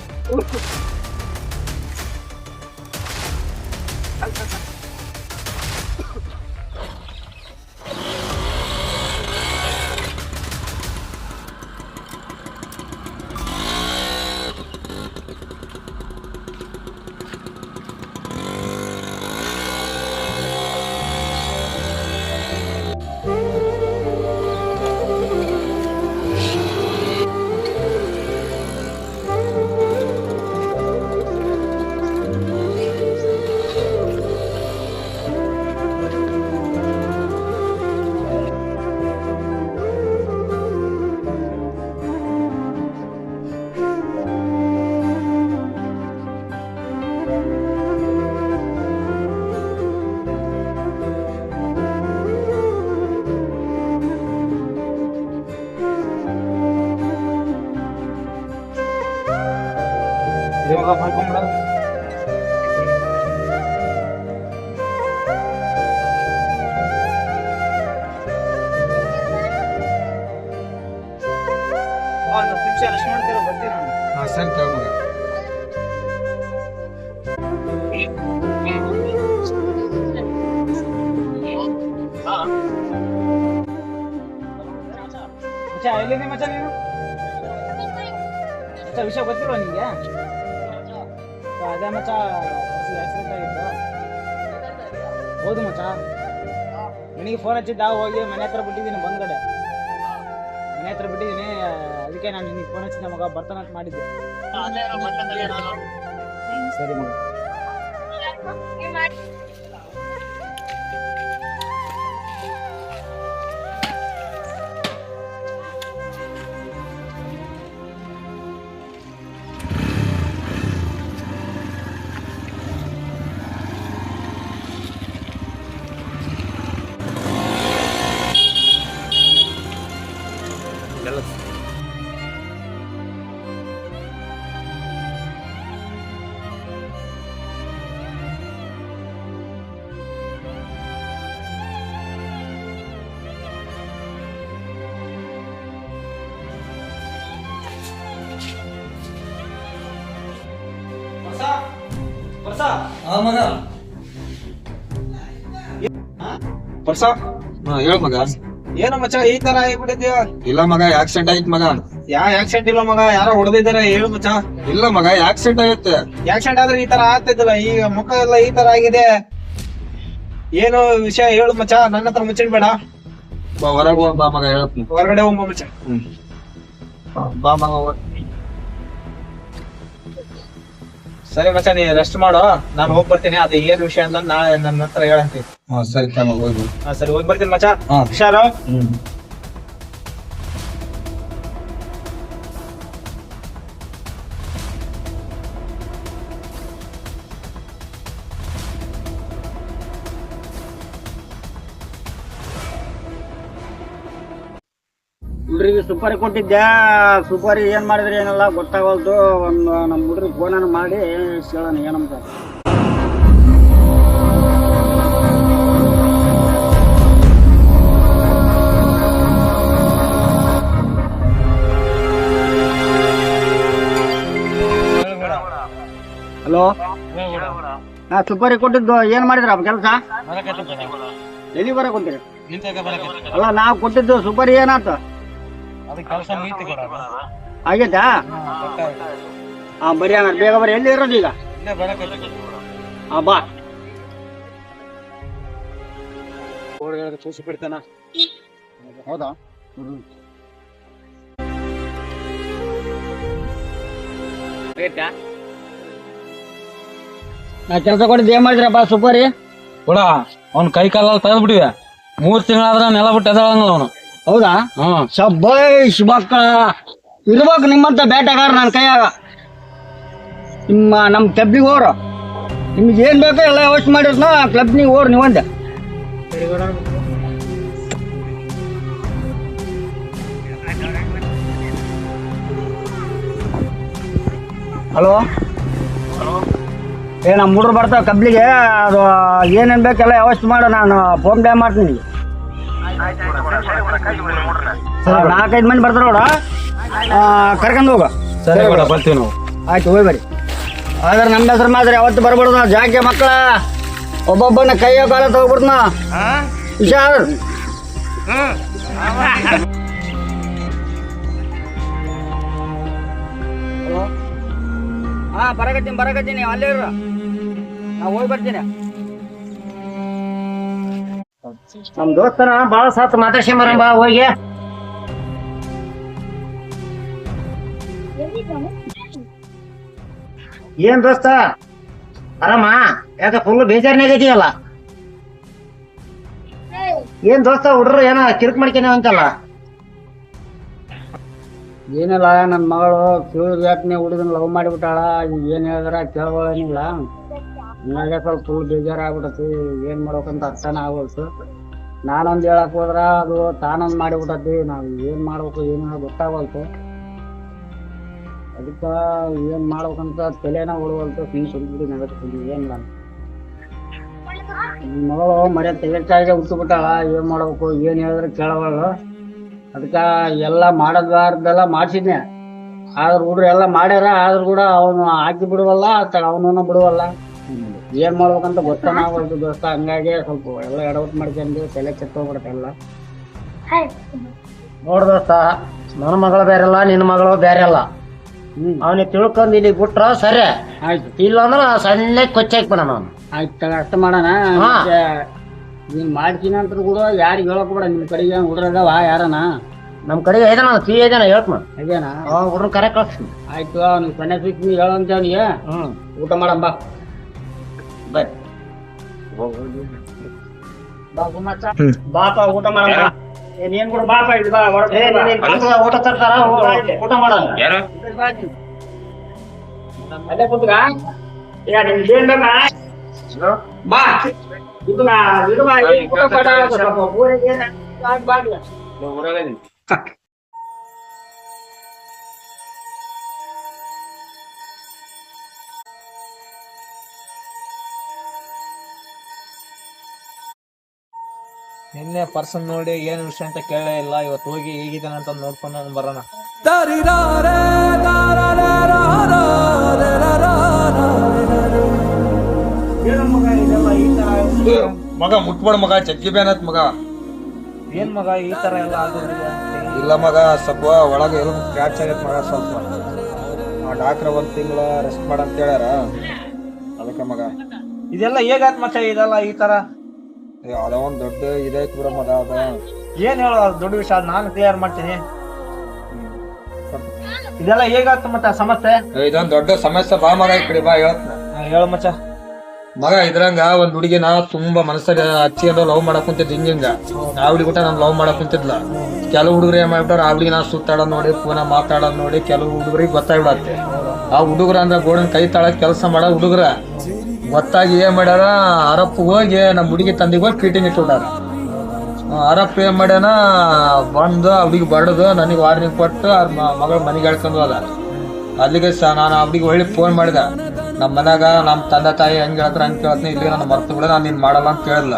ಹಾ ಸರಿ ತಗೋ ಮಗ. ಎಲ್ಲಿದೆ ಮಚ್ಚ ನೀನು? ವಿಷಯ ಗೊತ್ತಿಲ್ವಾ ನಿಂಗೆ? ಅದೇ ಮಚ್ಚ ಆಕ್ಸಿಡೆಂಟ್ ಆಗಿತ್ತು. ಹೌದು ಮಚ್ಚ, ನನಗೆ ಫೋನ್ ಹಚ್ಚಿದ್ದ, ಹೋಗಿ ಮನೆ ಹತ್ರ ಬಿಟ್ಟಿದ್ದೀನಿ, ಬಂದ್ಗಡೆ ಮನೆ ಹತ್ರ ಬಿಟ್ಟಿದ್ದೀನಿ. ಅದಕ್ಕೆ ನಾನು ನಿನಗೆ ಫೋನ್ ಹಚ್ಚಿದ್ದೆ ಮಗ, ಬರ್ತಾನಂತ ಮಾಡಿದ್ದೆ. ಸರಿ ಮಗ. ಹಾ ಮಗ. ವರ್ಷ ಹಾ ಹೇಳ ಮಗ. ಏನು ಮಚ್ಚ ಈ ತರ ಆಗ್ಬಿಟ್ಟಿದ್ಯಾ? ಇಲ್ಲ ಮಗ, ಆಕ್ಸಿಡೆಂಟ್ ಆಗಿತ್ ಮಗ. ಆಕ್ಸಿಡೆಂಟ್ ಇಲ್ಲ ಮಗ, ಯಾರೋ ಹೊಡೆದಿದ್ದಾರೆ, ಹೇಳು ಮಚ್ಚ. ಇಲ್ಲ ಮಗ, ಆಕ್ಸಿಡೆಂಟ್ ಆಗೈತೆ. ಆಕ್ಸಿಡೆಂಟ್ ಆದ್ರೆ ಈ ತರ ಆಗ್ತಿದ್ದಿಲ್ಲ, ಈಗ ಮುಖ ಎಲ್ಲ ಈ ತರ ಆಗಿದೆ. ಏನು ವಿಷಯ ಹೇಳು ಮಚ್ಚ, ನನ್ನ ಹತ್ರ ಮುಚ್ಚಿಡ್ಬೇಡ. ಬಾ ಹೊರಗೆ ಹೋಗ್ ಬಾ ಮಗ, ಹೇಳ್ತೀನಿ. ಹೊರಗಡೆ ಹೋಗ್ಬ ಮಚ್ಚ. ಬಾ ಮಗ ಹೋಗ್. ಸರಿ ಮಚ್ಚ, ನೀ ರೆಸ್ಟ್ ಮಾಡು, ನಾನು ಹೋಗಿ ಬರ್ತೀನಿ. ಅದು ಏನ್ ವಿಷಯ ಅಂತ ನಾಳೆ ನನ್ನ ಹತ್ರ ಹೇಳಂತೀನಿ. ಹಾ ಸರಿ ತಗೋ, ಹೋಗ್ಬಾ. ಸರಿ ಹೋಗಿ ಬರ್ತೀನಿ ಮಚ್ಚ. ಹಾ. ಹುಷಾರು. ಹುಡ್ರಿಗೆ ಸುಪಾರಿ ಕೊಟ್ಟಿದ್ದೆ, ಸುಪಾರಿ ಏನ್ ಮಾಡಿದ್ರಿ ಏನಲ್ಲ ಗೊತ್ತಾಗಲ್ದು. ಒಂದು ನಮ್ಮ ಹುಡ್ರಿಗೆ ಫೋನನ್ನು ಮಾಡಿ ಕೇಳೋಣ ಏನಂತ. ಹಲೋ, ನಾ ಸುಪಾರಿ ಕೊಟ್ಟಿದ್ದು ಏನ್ ಮಾಡಿದ್ರ ಕೆಲಸ? ಎಲ್ಲಿ ಬರಕ್ ಹೊಂತೀರಿ? ಅಲ್ಲ, ನಾವು ಕೊಟ್ಟಿದ್ದು ಸುಪಾರಿ ಏನಾತ? ಆಗೈತಾ? ಹಾ ಬರ್ರಿ, ಹಂಗಾರೆ ಬೇಗ ಬರ್ರಿ. ಎಲ್ಲಿ ಇರೋದು ಈಗ? ಹಾ ಬಾ. ಚೂಸಿ ಬಿಡ್ತಾನ. ಹೌದಾ? ನಾ ಕೆಲಸ ಕೊಟ್ಟಿದ್ದು ಏನ್ ಮಾಡಿದ್ರಪ್ಪ ಸುಪಾರಿ? ಕೂಡ ಅವ್ನ ಕೈ ಕಾಲಲ್ಲಿ ತೆಗೆದು ಬಿಟ್ಟಿವೆ. 3 ತಿಂಗಳಾದ್ರ ನೆಲ ಬಿಟ್ಟು ಎದಳಂಗಿಲ್ಲ ಅವನು. ಹೌದಾ? ಶಬ್ಬಾಷ್ ಮಕ್ಕಳ, ಇರ್ಬೇಕು ನಿಮ್ಮಂತ ಬೇಟೆಗಾರ ನನ್ನ ಕೈಯಾಗ. ನಮ್ಮ ಕ್ಲಬ್ನಿಗೆ ಹೋರು, ನಿಮ್ಗೆ ಏನ್ ಬೇಕೋ ಎಲ್ಲ ವ್ಯವಸ್ಥೆ ಮಾಡಿರ್ನ ಕ್ಲಬ್ನಿಗೆ ಹೋರು ನೀವಂದೆ. ಹಲೋ, ನಮ್ಮ ಹುಡ್ರು ಬರ್ತಾವ ಕಬ್ಲಿಗೆ, ಅದು ಏನೇನು ಬೇಕೆಲ್ಲ ವ್ಯವಸ್ಥೆ ಮಾಡು, ನಾನು ಫೋನ್ ಪೇ ಮಾಡ್ತೀನಿ. 4-5 ಮಂದಿ ಬರ್ತಾರ ನೋಡ, ಕರ್ಕೊಂಡು ಹೋಗ. ಸರಿ ಕೂಡ ಬರ್ತೀವಿ ನಾವು. ಆಯ್ತು, ಹೋಗಿ ಬರ್ರಿ. ಆದ್ರೆ ನಮ್ಮ ಹೆಸರು ಮಾತ್ರ ಯಾವತ್ತು ಬರ್ಬಿಡ್ದು. ಜಾಕೆ ಮಕ್ಕಳ ಒಬ್ಬೊಬ್ಬನ ಕೈಯ ಕಾಲ ತಗೋಬಿಡ್ನ ಹುಷಾರ್. ಹಾ ಬರಕತ್ತೀನಿ, ಅಲ್ಲೇ ಇರ, ನಾ ಹೋಗಿ ಬರ್ತೀನಿ. ನಮ್ ದೋಸ್ತನ ಬಾಳ ಸಾತ್ ಮಾತಾಡ್ಸ್ಕೊಂಬರಂಬ ಹೋಗಿ. ಏನ್ ದೋಸ್ತ ಆರಾಮ? ಯಾಕ ಫುಲ್ ಬೇಜಾರ್ನಾಗೈತಿಯಲ್ಲ? ಏನ್ ದೋಸ್ತ ಹುಡ್ರು ಏನೋ ಕಿರಿಕ್ ಮಾಡ್ಕೊಂಡ ಅಂತಲ್ಲ? ಏನಿಲ್ಲ, ನನ್ನ ಮಗಳು ತಿಳಿದ್ಯಾಕನೆ ಹುಡುಗನ ಲವ್ ಮಾಡಿಬಿಟ್ಟಾಳ. ಏನ್ ಹೇಳಿದ್ರ ಕೇಳೋಳೇನಿಲ್ಲ. ನನಗೆ ಸ್ವಲ್ಪ ಫುಲ್ ಬೇಜಾರಾಗ್ಬಿಟ್ಟತಿ. ಏನ್ ಮಾಡ್ಬೇಕಂತ ಅರ್ಥನ ಆಗೋಲ್ತು. ನಾನೊಂದ್ ಹೇಳಕ್ ಹೋದ್ರ ಅದು ತಾನೊಂದ್ ಮಾಡಿಬಿಟ್ಟತಿ. ನಾವ್ ಏನ್ ಮಾಡ್ಬೇಕು ಏನು ಗೊತ್ತಾಗೋಲ್ತು. ಅದಕ್ಕೆ ಏನ್ ಮಾಡ್ಬೇಕಂತ ತಲೆನ ಓಡುವಂತ ಹಿಂಗ್ ಸುಳ್ಬಿಟ್ಟು ನಗತ್ತೀನಿ ಏನ್ ನಾನು ಮಗಳು ಮರ್ಯ ತೆಗಿರ್ಚಾರ್ಜ ಹುಟ್ಟು ಬಿಟ್ಟಾಳ ಏನ್ ಮಾಡ್ಬೇಕು ಏನ್ ಹೇಳಿದ್ರೆ ಕೇಳವಲ್ಲ. ಅದಕ್ಕ ಎಲ್ಲ ಮಾಡಬಾರ್ದೆಲ್ಲ ಮಾಡ್ಸಿದ್ನೆ. ಆದ್ರ ಹುಡ್ರು ಎಲ್ಲ ಮಾಡ್ಯಾರ, ಆದ್ರೂ ಕೂಡ ಅವನು ಹಾಕಿ ಬಿಡುವಲ್ಲ, ಅವನನ್ನ ಬಿಡುವಲ್ಲ. ಏನ್ ಮಾಡ್ಬೇಕಂತ ಗೊತ್ತಾನ ಆಗೋದು ದೋಸ್ತ. ಹಂಗಾಗಿ ಸ್ವಲ್ಪ ಎಲ್ಲ ಎಡವಟ್ ಮಾಡ್ಕೊಂಡು ತಲೆ ಕೆಟ್ಟೋಗ್ಬಿಡತ್ತೆ ಎಲ್ಲ. ನೋಡ್ ದೋಸ್ತ, ನನ್ನ ಮಗಳು ಬೇರೆಲ್ಲ, ನಿನ್ನ ಮಗಳು ಬೇರೆ ಅಲ್ಲ. ಅವನಿಗೆ ತಿಳ್ಕೊಂಡ್ ಇಲ್ಲಿ ಬಿಟ್ರ ಸರಿ ಆಯ್ತು, ಇಲ್ಲ ಅಂದ್ರ ಸಣ್ಣ ಕೊಚ್ಚಾಕ್ ಬಿಡ ನಾನು. ಆಯ್ತು ಅಷ್ಟ ಮಾಡೋಣ. ನೀನ್ ಮಾಡ್ತೀನಿ ಅಂತ ಕೂಡ ಯಾರಿಗೆ ಹೇಳಕ್ ಬಿಡ. ನಿಮ್ ಕಡೆಗೆ ಹುಡ್ರದವ ಯಾರನ ನಮ್ ಕಡೆಗೆ ಐದಾನ ಫ್ರೀ ಐದಾನ ಹೇಳ್ತ ಐದೇನಾ ಹುಡ್ರ ಕರೆ ಕಳ್ಸ್ತೀನಿ. ಆಯ್ತು ಅವ್ನಿಗೆ ಸನ್ನೆ ಸಿಕ್ತಿ ಹೇಳಂತ ಅವನಿಗೆ. ಊಟ ಮಾಡಂಬ ಬರ್ರಿ ಬಾಪ ಊಟ ಮಾಡಂಬ. ಏನ್ ಕೂಡ ಬಾಪ ಊಟ ತರ್ತಾರ ಊಟ ಮಾಡೋಣ. ಅಲ್ಲೇ ಕುಂತ್ಗ ನಿಮ್ಗೆ ಏನ್ ಬೇಕಾ ಬಾ ಇದು ಊಟ ಪಾಠ ನಿನ್ನೆ ಪರ್ಸನ್ ನೋಡಿ ಏನ್ ವಿಷಯ ಅಂತ ಕೇಳೇ ಇಲ್ಲ. ಇವತ್ತು ಹೋಗಿ ಹೇಗಿದ್ದಾನೆ ಅಂತ ನೋಡ್ಕೊಂಡು ಬರೋಣ. ಮಗ ಮುಟ್ಬೇಡ ಮಗ, ಜಗ್ಗಿ ಬೇನತ್ ಮಗ. ಏನ್ ಮಗ ಈ ತರ ಎಲ್ಲ ಆಗೋದಿಲ್ಲ? ಇಲ್ಲ ಮಗ, ಸ್ವಲ್ಪ ಒಳಗೆ ಎಲ್ಲ ಕ್ಯಾಚ್ ಆಗೈತ್ ಮಗ. ಸ್ವಲ್ಪ ಡಾಕ್ಟ್ರ 1 ತಿಂಗಳ ರೆಸ್ಟ್ ಮಾಡಂತ ಹೇಳ್ಯಾರ, ಅದಕ್ಕೆ ಮಗ. ಇದೆಲ್ಲ ಹೇಗಾತ್ ಮತ್ತೆ ಇದೆಲ್ಲ ಈ ತರ? ಯಾವ್ದೋ ಒಂದ್ ದೊಡ್ಡ ಇದೈತ್ ಬಿಡ ಮಗ. ಅದ ಏನ್ ಹೇಳೋ ದೊಡ್ಡ ವಿಷಯ, ನಾನು ಕ್ಲಿಯರ್ ಮಾಡ್ತೀನಿ. ಇದೆಲ್ಲ ಹೇಗಾತ್ ಮತ್ತೆ ಸಮಸ್ಯೆ? ಇದೊಂದ್ ದೊಡ್ಡ ಸಮಸ್ಯೆ. ಬಾ ಮಗ ಈ ಕಡೆ ಬಾ, ಹೇಳ್ತ ಹೇಳು ಮಚ್ಚ. ಮಗ ಇದ್ರಂಗ ಒಂದ್ ಹುಡುಗಿನ ತುಂಬಾ ಮನಸ್ಸಾಗ ಹಚ್ಚಿ ಅಂದ್ರೆ ಲವ್ ಮಾಡಕ್ ಕುಂತಿದ್. ಹಿಂಗ ಆ ಹುಡುಗಿ ಊಟ ನಾನು ಲವ್ ಮಾಡಕ್ ಕುಂತಿದ್ಲ. ಕೆಲವು ಹುಡುಗರು ಏನ್ ಮಾಡ್ಬಿಟ್ಟಾರ, ಆ ಹುಡುಗಿ ನಾ ಸುತ್ತಾಡೋದ್ ನೋಡಿ, ಪೂನ ಮಾತಾಡೋದ್ ನೋಡಿ ಕೆಲವು ಹುಡುಗರಿಗೆ ಗೊತ್ತಾಗ್ಬಿಡತ್ತೆ. ಆ ಹುಡುಗರ ಅಂದ್ರೆ ಗೋಡನ್ ಕೈ ತಾಳಕ್ ಕೆಲಸ ಮಾಡೋ ಹುಡುಗರ ಗೊತ್ತಾಗಿ ಏನ್ ಮಾಡ್ಯಾರ, ಅರಪ್ಪ ಹೋಗಿ ನಮ್ ಹುಡುಗಿ ತಂದಿಗೆ ಹೋಗಿ ಫೀಟಿಂಗ್ ಇಟ್ಬಿಟ್ಟಾರ. ಅರಪ್ಪ ಏನ್ ಮಾಡ್ಯಾನ, ಬಂದು ಆ ಹುಡುಗಿ ಬಡದು ನನಗೆ ವಾರ್ನಿಂಗ್ ಕೊಟ್ಟು ಮಗಳ ಮನೆಗೆ ಹೇಳ್ಕೊಂಡು ಹೋದ. ಅಲ್ಲಿಗೆ ನಾನು ಆ ಹುಡುಗಿ ಒಳ್ಳೆ ಫೋನ್ ಮಾಡಿದೆ. ನಮ್ಮ ಮನ್ಯಾಗ ನಮ್ಮ ತಂದೆ ತಾಯಿ ಹೆಂಗ್ ಹೇಳ್ತಾರೆ ಹಂಗೆ ಕೇಳ್ತೀನಿ, ಇಲ್ಲಿ ನಾನು ಮರ್ತು ಬಿಡ, ನಾನು ನೀನ್ ಮಾಡಲ್ಲ ಅಂತ ಕೇಳಿಲ್ಲ.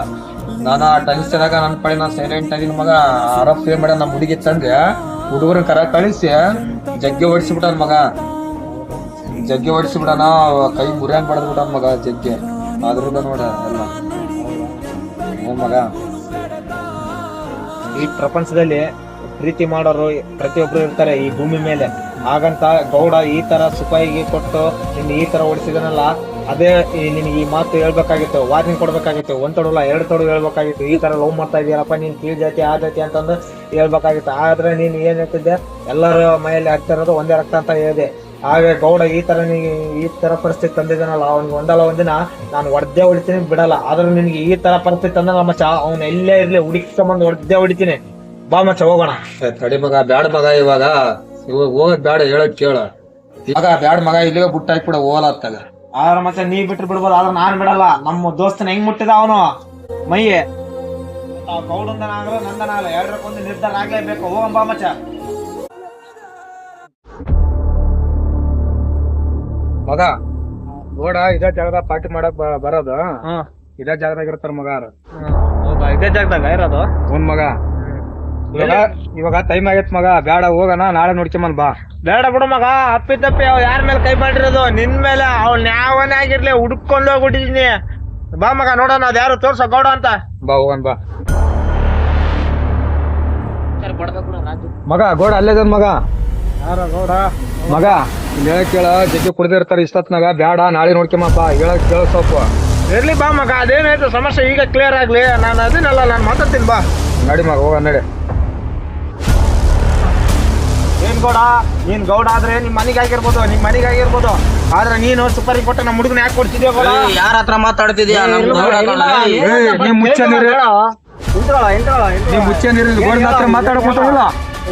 ನಾನು ಆ ಟೆನ್ಷನಾಗ ನನ್ನ ಪಡೆ ನಾನು ಸೈಲೆಂಟ್ ಆಗಿನ. ಮಗ ಅರಪ್ಪ ಏನ್ ಮಾಡ್ಯಾನ, ನಮ್ಮ ಹುಡುಗಿ ತಂದೆ ಹುಡುಗರನ್ನ ಕರ ಕಳಿಸಿ ಜಗ್ಗಿ ಹೊಡಿಸಿಬಿಟ್ಟಾನ ಮಗ. ಜಗ್ಗಿ ಹೊಡಿಸಿಬಿಡಾನ, ಕೈ ಮುರಿಯಂಗ್ ಬಡದ್ ಬಿಟ್ಟಾನ ಮಗ ಜಗ್ಗಿ. ಅದ್ರದ ನೋಡ ಎಲ್ಲ. ಹ್ಞೂ ಮಗ, ಈ ಪ್ರಪಂಚದಲ್ಲಿ ಪ್ರೀತಿ ಮಾಡೋರು ಪ್ರತಿಯೊಬ್ರು ಇರ್ತಾರೆ ಈ ಭೂಮಿ ಮೇಲೆ. ಹಾಗಂತ ಗೌಡ ಈ ತರ ಸಿಪಾಯಿಗೆ ಕೊಟ್ಟು ನಿನ್ ಈ ತರ ಓಡಿಸಿದನಲ್ಲ, ಅದೇ ನಿನ್ಗೆ ಈ ಮಾತು ಹೇಳ್ಬೇಕಾಗಿತ್ತು, ವಾರ್ನಿಂಗ್ ಕೊಡ್ಬೇಕಾಗಿತ್ತು. 1 ತೊಡಲ್ಲ 2 ತೊಡು ಹೇಳ್ಬೇಕಾಗಿತ್ತು. ಈ ತರ ಲವ್ ಮಾಡ್ತಾ ಇದೀಯಲ್ಲಪ್ಪ ನೀನ್, ಕೀಳ್ ಜಾತಿ ಆ ಜಾತಿ ಅಂತಂದು ಹೇಳ್ಬೇಕಾಗಿತ್ತು. ಆದ್ರೆ ನೀನ್ ಏನ್ ಹೇಳ್ತಿದ್ದೆ, ಎಲ್ಲರ ಮೈಯಲ್ಲಿ ಆಗ್ತಾ ಇರೋದು ಒಂದೇ ರಕ್ತ ಅಂತ ಹೇಳಿದೆ. ಹಾಗೆ ಗೌಡ ಈ ತರ ಈ ತರ ಪರಿಸ್ಥಿತಿ ತಂದಿದ್ದಾನಲ್ಲ, ಅವ್ನಿಗೆ ಒಂದಲ್ಲ ಒಂದಿನ ನಾನು ಹೊಡೆದೇ ಹೊಡಿತೀನಿ ಬಿಡಲ್ಲ. ಆದ್ರೆ ನಿನ್ಗೆ ಈ ತರ ಪರಿಸ್ಥಿತಿ ತಂದ ಮಚ್ಚ, ಅವ್ನ ಎಲ್ಲೇ ಇರ್ಲಿ ಹುಡುಕಿಸ್ಕೊಂಬಂದು ಹೊಡೆದೇ ಹೊಡಿತೀನಿ. ಬಾ ಮಚ್ಚ ಹೋಗೋಣ. ತಡಿ ಮಗ, ಬ್ಯಾಡ ಮಗ. ಇವಾಗ ಹೋಗೋದ್ ಬ್ಯಾಡ, ಹೇಳಕ್ ಕೇಳ. ಇವಾಗ ಬ್ಯಾಡ ಮಗ, ಇಲ್ಲಿಗೆ ಬುಟ್ಟ ಹಾಕ್ಬಿಡ ಹೋಗಲತ್ತಾಗ. ಆದ್ರೆ ಮತ್ತೆ ನೀ ಬಿಟ್ಟು ಬಿಡ್ಬೋದು, ಆದ್ರೆ ನಾನ್ ಬಿಡಲ್ಲ. ನಮ್ಮ ದೋಸ್ತನ ಹೆಂಗ್ ಮುಟ್ಟಿದ ಅವನು ಮೈಯೆ, ಗೌಡಂದನಾಗ್ಲ ನಂದನಾಗ್ಲ ಎರಡಕ್ಕೊಂದು ನಿರ್ಧಾರ ಆಗ್ಲೇಬೇಕು. ಹೋಗಂಬಾ ಮಚ್ಚ. ಮಗ ನೋಡ, ಇದೇ ಜಾಗದಾಗ ಪಾರ್ಟಿ ಮಾಡಕ್ ಬರೋದು. ಇದೇ ಜಾಗದಾಗ ಇರ್ತಾರ ಮಗ. ಹೌದಾ, ಇದೇ ಜಾಗದಾಗ ಇರೋದು? ಒಂದ್ ಮಗ. ಇವಾಗ ಟೈಮ್ ಆಗೈತ್ ಮಗ, ಬ್ಯಾಡ ಹೋಗೋಣ, ನಾಳೆ ನೋಡ್ಕೊಂಬನ್ ಬಾ. ಬೇಡ ಬಿಡು ಮಗ, ಅಪ್ಪಿ ತಪ್ಪಿ ಅವ್ ಯಾರ ಮೇಲೆ ಕೈ ಮಾಡಿರೋದು? ನಿನ್ ಮೇಲೆ. ಅವ್ನ ಯಾವನೇ ಆಗಿರ್ಲಿ ಹುಡ್ಕೊಂಡು ಹೋಗ್ಬಿಟ್ಟಿದೀನಿ. ಬಾ ಮಗ ನೋಡೋಣ, ಅದ್ ಯಾರು ತೋರ್ಸೋ ಗೌಡ ಅಂತ. ಬಾ ಹೋಗನ್ ಬಾ ಮಗ. ಗೋಡ ಅಲ್ಲೇದ ಮಗ. ಯಾರ ಗೌಡ? ಮಗ ಇಲ್ಲಿ ಹೇಳಕ್ ಕೇಳ, ಜಗ್ಗಿ ಕುಡ್ದಿರ್ತಾರ ಇಷ್ಟತ್ನಾಗ. ಬ್ಯಾಡ, ನಾಳೆ ನೋಡ್ಕೊಂಬಪ್ಪ. ಹೇಳಕ್ ಕೇಳ ಸ್ವಲ್ಪ. ಇರ್ಲಿ ಬಾ ಮಗ, ಅದೇನಾಯ್ತು ಸಮಸ್ಯೆ ಈಗ ಕ್ಲಿಯರ್ ಆಗ್ಲಿ. ನಾನು ಅದೇನಲ್ಲ, ನಾನು ಮಾತಾಡ್ತೀನಿ ಬಾ. ನಡಿ ಮಗ, ಹೋಗ ನಡಿ. ಏನ್ ಗೌಡ, ನೀನ್ ಗೌಡ ಆದ್ರೆ ನಿಮ್ ಮನೆಗೆ ಆಗಿರ್ಬೋದು, ಆದ್ರೆ ನೀನು ಸುಪಾರಿ ಕೊಟ್ಟ ನಮ್ಮ ಹುಡುಗನ ಯಾಕೆ ಕೊಡ್ತಿದ್ಯಾ ಗೌಡ? ಯಾರ ಹತ್ರ ಮಾತಾಡ್ತಿದ್ಯಾ? ನೀ ಮುಚ್ಚ ನೀರು, ನೀ ಮುಚ್ಚ ನೀರು. ಗೋಡ ಹತ್ರ ಮಾತಾಡಕೊಂತಿಲ್ಲ.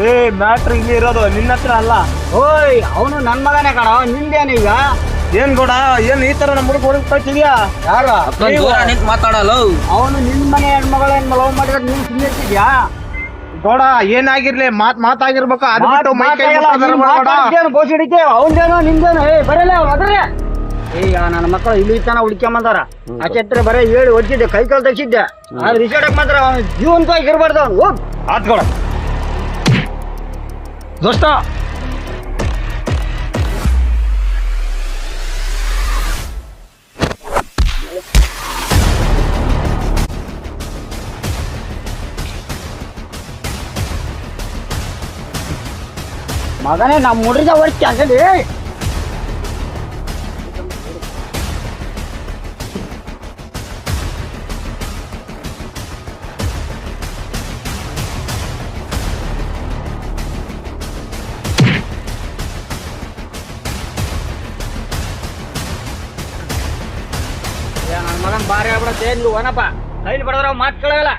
ಏ ಮ್ಯಾಟ್ರ್ ಇಲ್ಲಿ ಇರೋದು ನಿನ್ನ ಹತ್ರ ಅಲ್ಲ. ಓಯ್, ಅವನು ನನ್ ಮಗನೇ ಕಣ. ನಿಂದೇನೀಗ? ಏನ್ ಗೌಡ, ಏನ್ ಈ ತರ ನಮ್ಮ ಹುಡುಗ ಹೊರಗ್ತಿದ್ಯಾ? ಯಾರ ಮಾತಾಡಲ್ಲ. ಅವನು ನಿನ್ ಮನೆ ಹೆಣ್ಮಗಳ ಲವ್ ಮಾಡಿದ್ರೆ ನೀನ್ ಸುಮ್ಮನೆ ಇರ್ತಿದ್ಯಾ? ಗೌಡ ಏನಾಗಿರ್ಲಿ ಮಾತಾಗಿರ್ಬೇಕು ಅದು ಬಿಟ್ಟು ಮೈ ಕೈ ಮುಟ್ಟೋದನ್ನ ಮಾಡ್ಬೇಡ. ಬೋಸಿಡಿಕೆ ಅವನ್ದೇನೋ ನಿಮ್ದೇನೋ ಬರಲ್ಲ ಅದ್ರೇ ಈಗ ನನ್ನ ಮಕ್ಕಳು ಇಲ್ಲಿ ತನ ಹುಡ್ಕೊಂಬಂದಾರ ಆಚೆತ್ರೆ ಬರೀ ಹೇಳಿ ಹೊಡ್ಸಿದ್ದೆ ಕೈ ಕಾಲು ತೆಗ್ಸಿದ್ದೆ ಆದ್ರೆ ರಿಸಲ್ಟ್ ಮಾತ್ರ ಅವ್ನು ಜೀವಂತವಾಗಿ ಇರಬಾರ್ದು ಅವ್ನು ಹೋಗ್ ಆತ್ ಗೌಡ ದೋಸ್ತ ಮಗನೇ ನಮ್ಮ ಹುಡುಗ ಹೊಡ್ತಿ ಆಗಲಿ ನನ್ನ ಮಗನ್ ಬಾರಿ ಆಗ್ಬಿಡತ್ತೆ ನೀವು ಒನಪ್ಪ ಕೈಲಿ ಬಡದ್ರ ಮಾತು ಕೇಳಲ್ಲ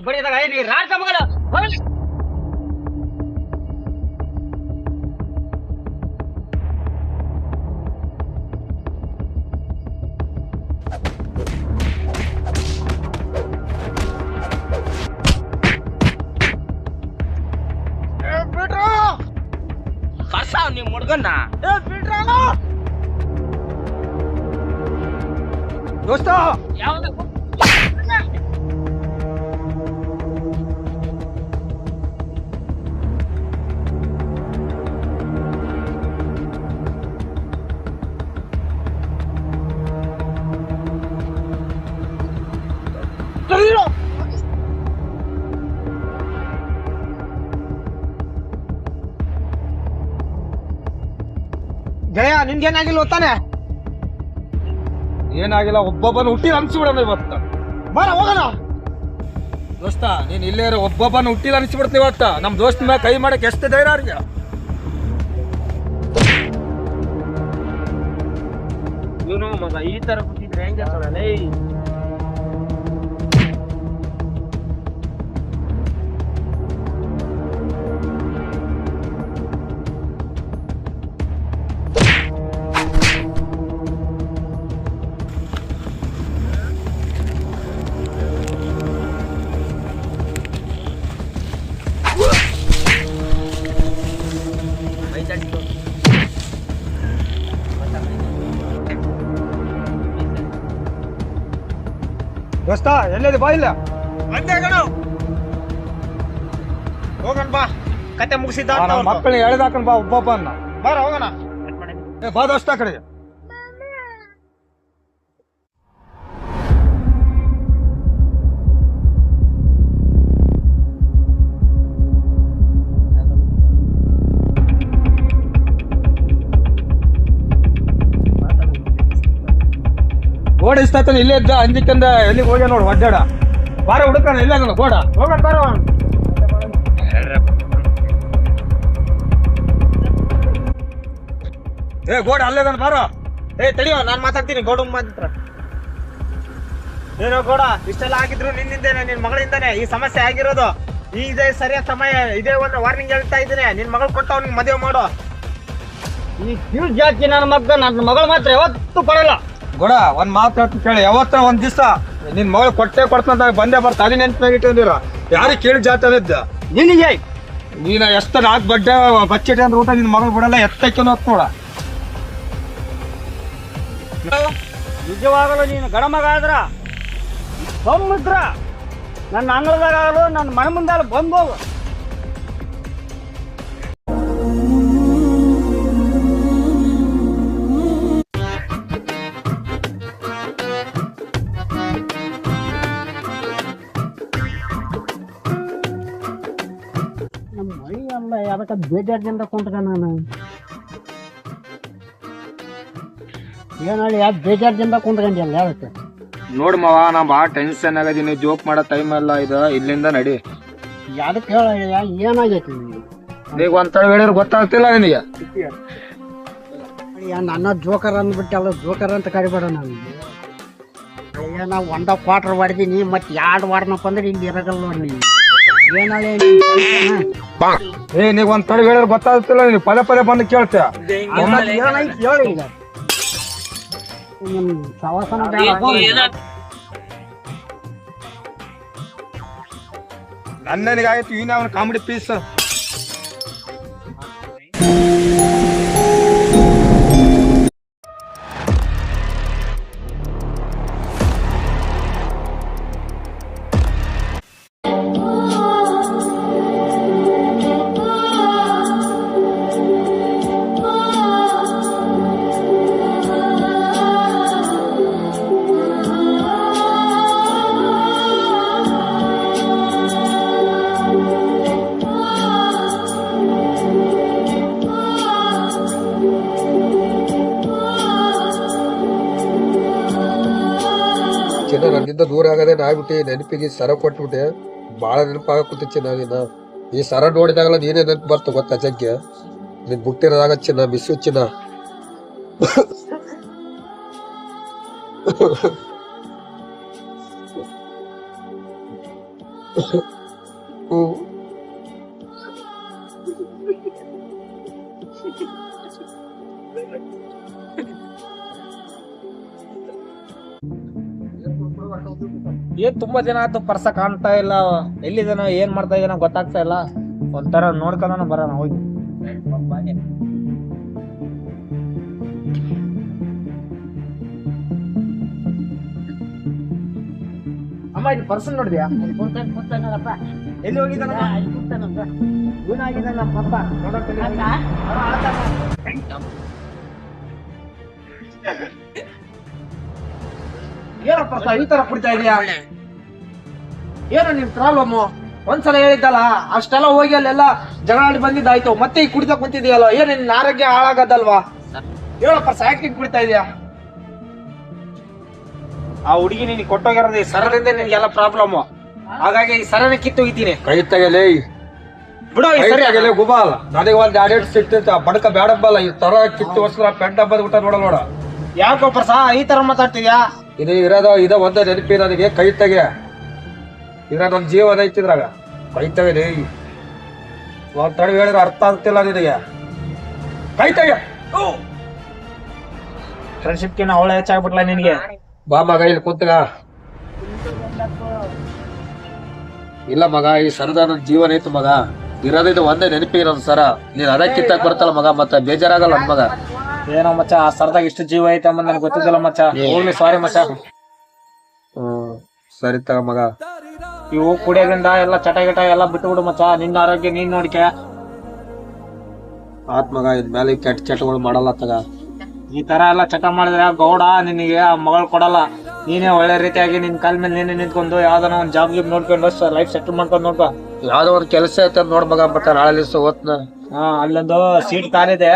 ಬಡಿದಾಗ ಐದು ರಾಡ್ಸ ಮಗನ ನಿಮ್ ಹುಡ್ಗನ್ನ ದೋಸ್ತ ಜಯ ನಿನ್ಗೇನಾಗಿಲ್ಲ ತಾನೆ ಏನಾಗಿಲ್ಲ ಒಬ್ಬೊಬ್ಬನ ಹುಟ್ಟಿ ಅನ್ಸಿಬಿಡೋಣ ಇವತ್ತ ಬರ ಹೋಗೋಣ ದೋಸ್ತ ನೀನ್ ಇಲ್ಲೇ ಒಬ್ಬೊಬ್ಬನ ಹುಟ್ಟಿಲ್ಲ ಅನ್ಸಿಬಿಡ್ತೀನಿ ಇವತ್ತ ನಮ್ ದೋಸ್ತ ಮ್ಯಾಗ ಕೈ ಮಾಡಕ್ ಎಷ್ಟು ಧೈರ್ಯ ಅವ್ರಿಗೆ ಇವನು ಮಗ ಈ ತರ ಕೂತಿದ್ರೆ ಹೆಂಗೆ ದೋಸ್ತ ಎಲ್ಲೇದಿ ಬಾ ಇಲ್ಲ ಹೋಗೋಣ ಬಾ ಕತೆ ಮುಗಿಸಿದ ಮಕ್ಕಳನ್ನ ಎಳೆದಾಕನ್ ಬಾ ಒಬ್ಬೊಬ್ಬನ್ನ ಬಾರ ಹೋಗೋಣ ಬಾ ದೋಸ್ತ ಕಡೆ ಓಡಿಸ್ತಾನ ಇಲ್ಲೇ ಇದ್ದ ಅಂಜಿಕಂದ ಎಲ್ಲಿಗೆ ಹೋಗ್ಯ ನೋಡು ಒಡ್ಡಾಡ ಬಾರ ಹುಡುಕಣ ಇಲ್ಲ ಗೋಡ ಹೋಗೋಣ ಬಾರ ಏ ಗೋಡ ಅಲ್ಲೇದನ್ ಬಾರ ಏ ತಡಿಯೋ ನಾನ್ ಮಾತಾಡ್ತೀನಿ ಗೋಡ ಮಾತ್ರ ಏನೋ ಗೋಡ ಇಷ್ಟೆಲ್ಲ ಆಗಿದ್ರು ನಿನ್ನಿಂದೇನೆ ನಿನ್ ಮಗಳಿಂದಾನೆ ಈ ಸಮಸ್ಯೆ ಆಗಿರೋದು ಇದೇ ಸರಿಯಾದ ಸಮಯ ಇದೇ ಒಂದು ವಾರ್ನಿಂಗ್ ಹೇಳ್ತಾ ಇದ್ದೀನಿ ನಿನ್ ಮಗಳು ಕೊಟ್ಟು ಅವ್ನಿಗೆ ಮದುವೆ ಮಾಡು ಈ ಕ್ಯೂಟ್ ಜಾತಿ ನನ್ನ ನನ್ನ ಮಗಳು ಮಾತ್ರ ಯಾವತ್ತೂ ಕೊಡಲ್ಲ ಗೋಡ ಒಂದ್ ಮಾತಾಡ್ತು ಕೇಳಿ ಯಾವತ್ತ ಒಂದ್ ದಿವಸ ನಿನ್ ಮಗಳು ಕೊಡ್ತಂತ ಬಂದೇ ಬರ್ತಾ ಅಲ್ಲಿ ನೆನ್ಪಾಗ ಇಟ್ಟಿದ್ದೀರ ಯಾರಿಗೆ ಕೇಳಿ ಜಾತವಿದ್ದ ನಿನಗೆ ನೀನ ಎಷ್ಟ ನಾಲ್ಕು ಬಡ್ಡೆ ಬಚ್ಚಿಟ್ಟೆ ಅಂದ್ರೆ ಊಟ ನಿನ್ ಮಗಳು ಬಿಡಲ್ಲ ಎತ್ತಕ್ಕೆ ನೋಡ್ ನೋಡ ನಿಜವಾಗಲು ನೀನು ಗಣಮಗ ಆದ್ರ ಬೊಮ್ಮಿದ್ರ ನನ್ನ ಅಂಗಳದಾಗಲು ನನ್ನ ಮನೆ ಮುಂದೆ ಬಂದೋಗು ನಮ್ಮ ಮಳಿ ಅಲ್ಲ ಅದಕ್ಕೆ ಬೇಜಾರ್ದಿಂದ ಕುಂತ್ಕ ನಾನು ಏನಲ್ಲಿ ಯಾಕೆ ಬೇಜಾರ್ದಿಂದ ಕುಂತ್ಕೊಂಡಿಲ್ಲ ಯಾವತ್ತೆ ನೋಡ್ ಮಾವ ನಾ ಬಾ ಟೆನ್ಷನ್ ಆಗದೀನಿ ಜೋಕ್ ಮಾಡೋ ಟೈಮ್ ಅಲ್ಲ ಇದು ಇಲ್ಲಿಂದ ನಡಿ ಯಾವ್ದಕ್ಕೆ ಹೇಳ ಏನಾಗೈತಿ ಈಗ ಒಂದ್ ತಡ ಹೇಳಿದ್ರೆ ಗೊತ್ತಾಗ್ತಿಲ್ಲ ನಿನಗೆ ಅಯ್ಯ ನನ್ನ ಜೋಕರ್ ಅಂದ್ಬಿಟ್ಟಲ್ಲ ಜೋಕರ್ ಅಂತ ಕರಿಬೇಡ ನಾನು ಅಯ್ಯ ನಾವು ಒಂದ ಕ್ವಾರ್ಟರ್ ಹೊಡೆದೀನಿ ಮತ್ತೆ 2 ವಾರನಪ್ಪ ಅಂದ್ರೆ ಇಲ್ಲಿ ಇರಗಲ್ಲ ನೋಡಿ ನೀವು ಏನಾಳೆ ಏ ನೀವ್ ಒಂದ್ ತಡ ಹೇಳಿದ್ರೆ ಗೊತ್ತಾಗ್ತಿಲ್ಲ ನೀನು ಪದೇ ಬಂದು ಕೇಳ್ತೀಯ ಏನಾಯ್ತು ಹೇಳಿ ಈಗ ನಿಮ್ ಸವಾಸನ ಬೇಡ ಅಣ್ಣನಿಗಾಯ್ತು ಇನ್ನ ಅವನ ಕಾಮಿಡಿ ಪೀಸ್. ಚಿನ್ನ ನನ್ನಿಂದ ದೂರ ಆಗದೆ ಆಗ್ಬಿಟ್ಟು ನೆನಪಿಗೆ ಸರ ಕೊಟ್ಬಿಟ್ಟೆ. ಬಾಳ ನೆನಪಾಗ ಕೂತಿಚ್ಚಿ ನಾನಿನ್ನ ಈ ಸರ ನೋಡಿದಾಗಲ್ಲ ನೀನೇ ನೆನಪು ಬರ್ತು ಗೊತ್ತಾ ಜಗ್ಗೆ. ನೀನ್ ಬುಟ್ಟಿರೋದಾಗ ಚಿನ್ನ ಮಿಸ್ಸು ಚಿನ್ನ. ಏನ್ ತುಂಬಾ ದಿನ ಆಯ್ತು ಪರ್ಸ ಕಾಣ್ತಾ ಇಲ್ಲ, ಎಲ್ಲಿದಾನೋ ಏನ್ ಮಾಡ್ತಾ ಇದಾನೋ ಗೊತ್ತಾಗ್ತಾ ಇಲ್ಲ. ಒಂಥರ ನೋಡ್ಕೊಂಡ ಬರೋಣ ಹೋಗಿ. ಅಮ್ಮ ಇಲ್ಲಿ ಪರ್ಸನ್ ನೋಡಿದ್ಯಾ? ಎಲ್ಲಿ ಹೋಗಿದ್ದಾನ? ಇವನಾಗಿದ್ದಾನ ಪಪ್ಪ ಏನಪ್ಪ ಈ ತರ ಕುಡಿತಾ ಇದೀಯಾ? ಏನು ನಿಮ್ ಪ್ರಾಬ್ಲಮ್? ಒಂದ್ಸಲ ಹೇಳಿದ್ದಲ್ಲ, ಅಷ್ಟೆಲ್ಲ ಹೋಗಿ ಅಲ್ಲೆಲ್ಲ ಜಗಳ ಬಂದಿದ್ದಾಯ್ತು, ಮತ್ತೆ ಈಗ ಕುಡಿತಾ ಕುಂತಿದೀಯಲ್ಲ, ಏನ್ ನಿನ್ನ ಆರೋಗ್ಯ ಹಾಳಾಗದಲ್ವಾ? ಹೇಳಪ್ಪ, ಯಾಕೆ ಕುಡಿತಾ ಇದೀಯಾ? ಆ ಹುಡುಗಿ ನೀನ್ ಕೊಟ್ಟೋಗಿರೋದು ಈ ಸರದಿಂದ ನಿನ್ಗೆಲ್ಲ ಪ್ರಾಬ್ಲಮ್. ಹಾಗಾಗಿ ಈ ಸರನ ಕಿತ್ತೋಗಿದ್ದೀನಿ. ಕೈ ತಗಲೇ ಬಿಡೋ ಈ ಸರಿ ಆಗಲೇ ಗುಬಾಲ. ನನಗೆ ಒಂದ್ ಎರಡೆರಡು ಸಿಕ್ತಿತ್ತು, ಬಡಕ ಬ್ಯಾಡಬ್ಬಲ್ಲ. ಈ ತರ ಕಿತ್ತು ವರ್ಷ ಪೆಂಟ ಹಬ್ಬದ ಊಟ ನೋಡ. ಯಾಕೋ ಪ್ರಸಾ ಈ ತರ ಮಾತಾಡ್ತಿದ್ಯಾ? ಇದು ಇದ ಒಂದ ನೆನಪಿ ನನಗೆ. ಕೈ ತೆಗೆ, ಇದ್ರ ನನ್ ಜೀವನ ಐತಿದ್ರಾಗ. ಕೈ ತೆಗಲಿ. ಒಂದ್ ತಡ ಹೇಳಿದ್ರೆ ಅರ್ಥ ಆಗ್ತಿಲ್ಲ ನಿನಗೆ. ಕೈ ತೆಗೆ. ಫ್ರೆಂಡ್ಶಿಪ್ಕಿನ್ನ ಅವಳ ಹೆಚ್ಚಾಗ್ಬಿಟ್ಲ ನಿನ್ಗೆ. ಬಾ ಮಗ ಇಲ್ಲಿ ಕುಂತಗ. ಇಲ್ಲ ಮಗ, ಈ ಸರದ ನನ್ ಜೀವನ ಐತು ಮಗ. ಇರೋದಿದ್ದು ಒಂದೇ ನೆನಪಿ ನನ್ ಸರ. ನೀನ್ ಅದಕ್ಕಿತ್ತಾಗ ಬರ್ತಲ್ಲ ಮಗ, ಮತ್ತೆ ಬೇಜಾರಾಗಲ್ಲ ನನ್ ಮಗ. ಏನೋ ಮಚ್ಚ, ಆ ಸರ್ದಾಗ ಇಷ್ಟು ಜೀವ ಐತೆ ಅಂಬ ನನಗೆ ಗೊತ್ತಿದ್ದಲ್ಲ ಮಚ್ಚ. ಹೋಗ್ಲಿ, ಸಾರಿ ಮಚ್ಚ. ಸರಿ ತಗ ಮಗ. ಇವು ಕುಡಿಯೋದ್ರಿಂದ ಎಲ್ಲ ಚಟ ಗಿಟ ಎಲ್ಲ ಬಿಟ್ಟು ಬಿಡು ಮಚ್ಚ. ನಿನ್ನ ಆರೋಗ್ಯ ನೀನ್ ನೋಡಿಕೆ. ಆತ್ ಮಗ, ಇದ್ಮೇಲೆ ಕೆಟ್ಟ ಚಟಗಳು ಮಾಡಲ್ಲ ತಗ. ಈ ತರ ಎಲ್ಲ ಚಟ ಮಾಡಿದ್ರೆ ಗೌಡ ನಿನಗೆ ಆ ಮಗಳು ಕೊಡಲ್ಲ. ನೀನೇ ಒಳ್ಳೆ ರೀತಿಯಾಗಿ ನಿನ್ ಕಾಲ್ ಮೇಲೆ ನೀನೆ ನಿಂತ್ಕೊಂಡು ಯಾವ್ದಾನ ಒಂದ್ ಜಾಬ್ ಗಿಬ್ ನೋಡ್ಕೊಂಡು ಲೈಫ್ ಸೆಟಲ್ ಮಾಡ್ಕೊಂಡು ನೋಡ್ಕೊ. ಯಾವ್ದೋ ಒಂದ್ ಕೆಲಸ ಐತೆ ನೋಡ್ ಮಗ, ಮತ್ತೆ ನಾಳೆ ದಿವಸ ಓದ್ನ. ಅಲ್ಲೊಂದು ಸೀಟ್ ಖಾಲಿದೆ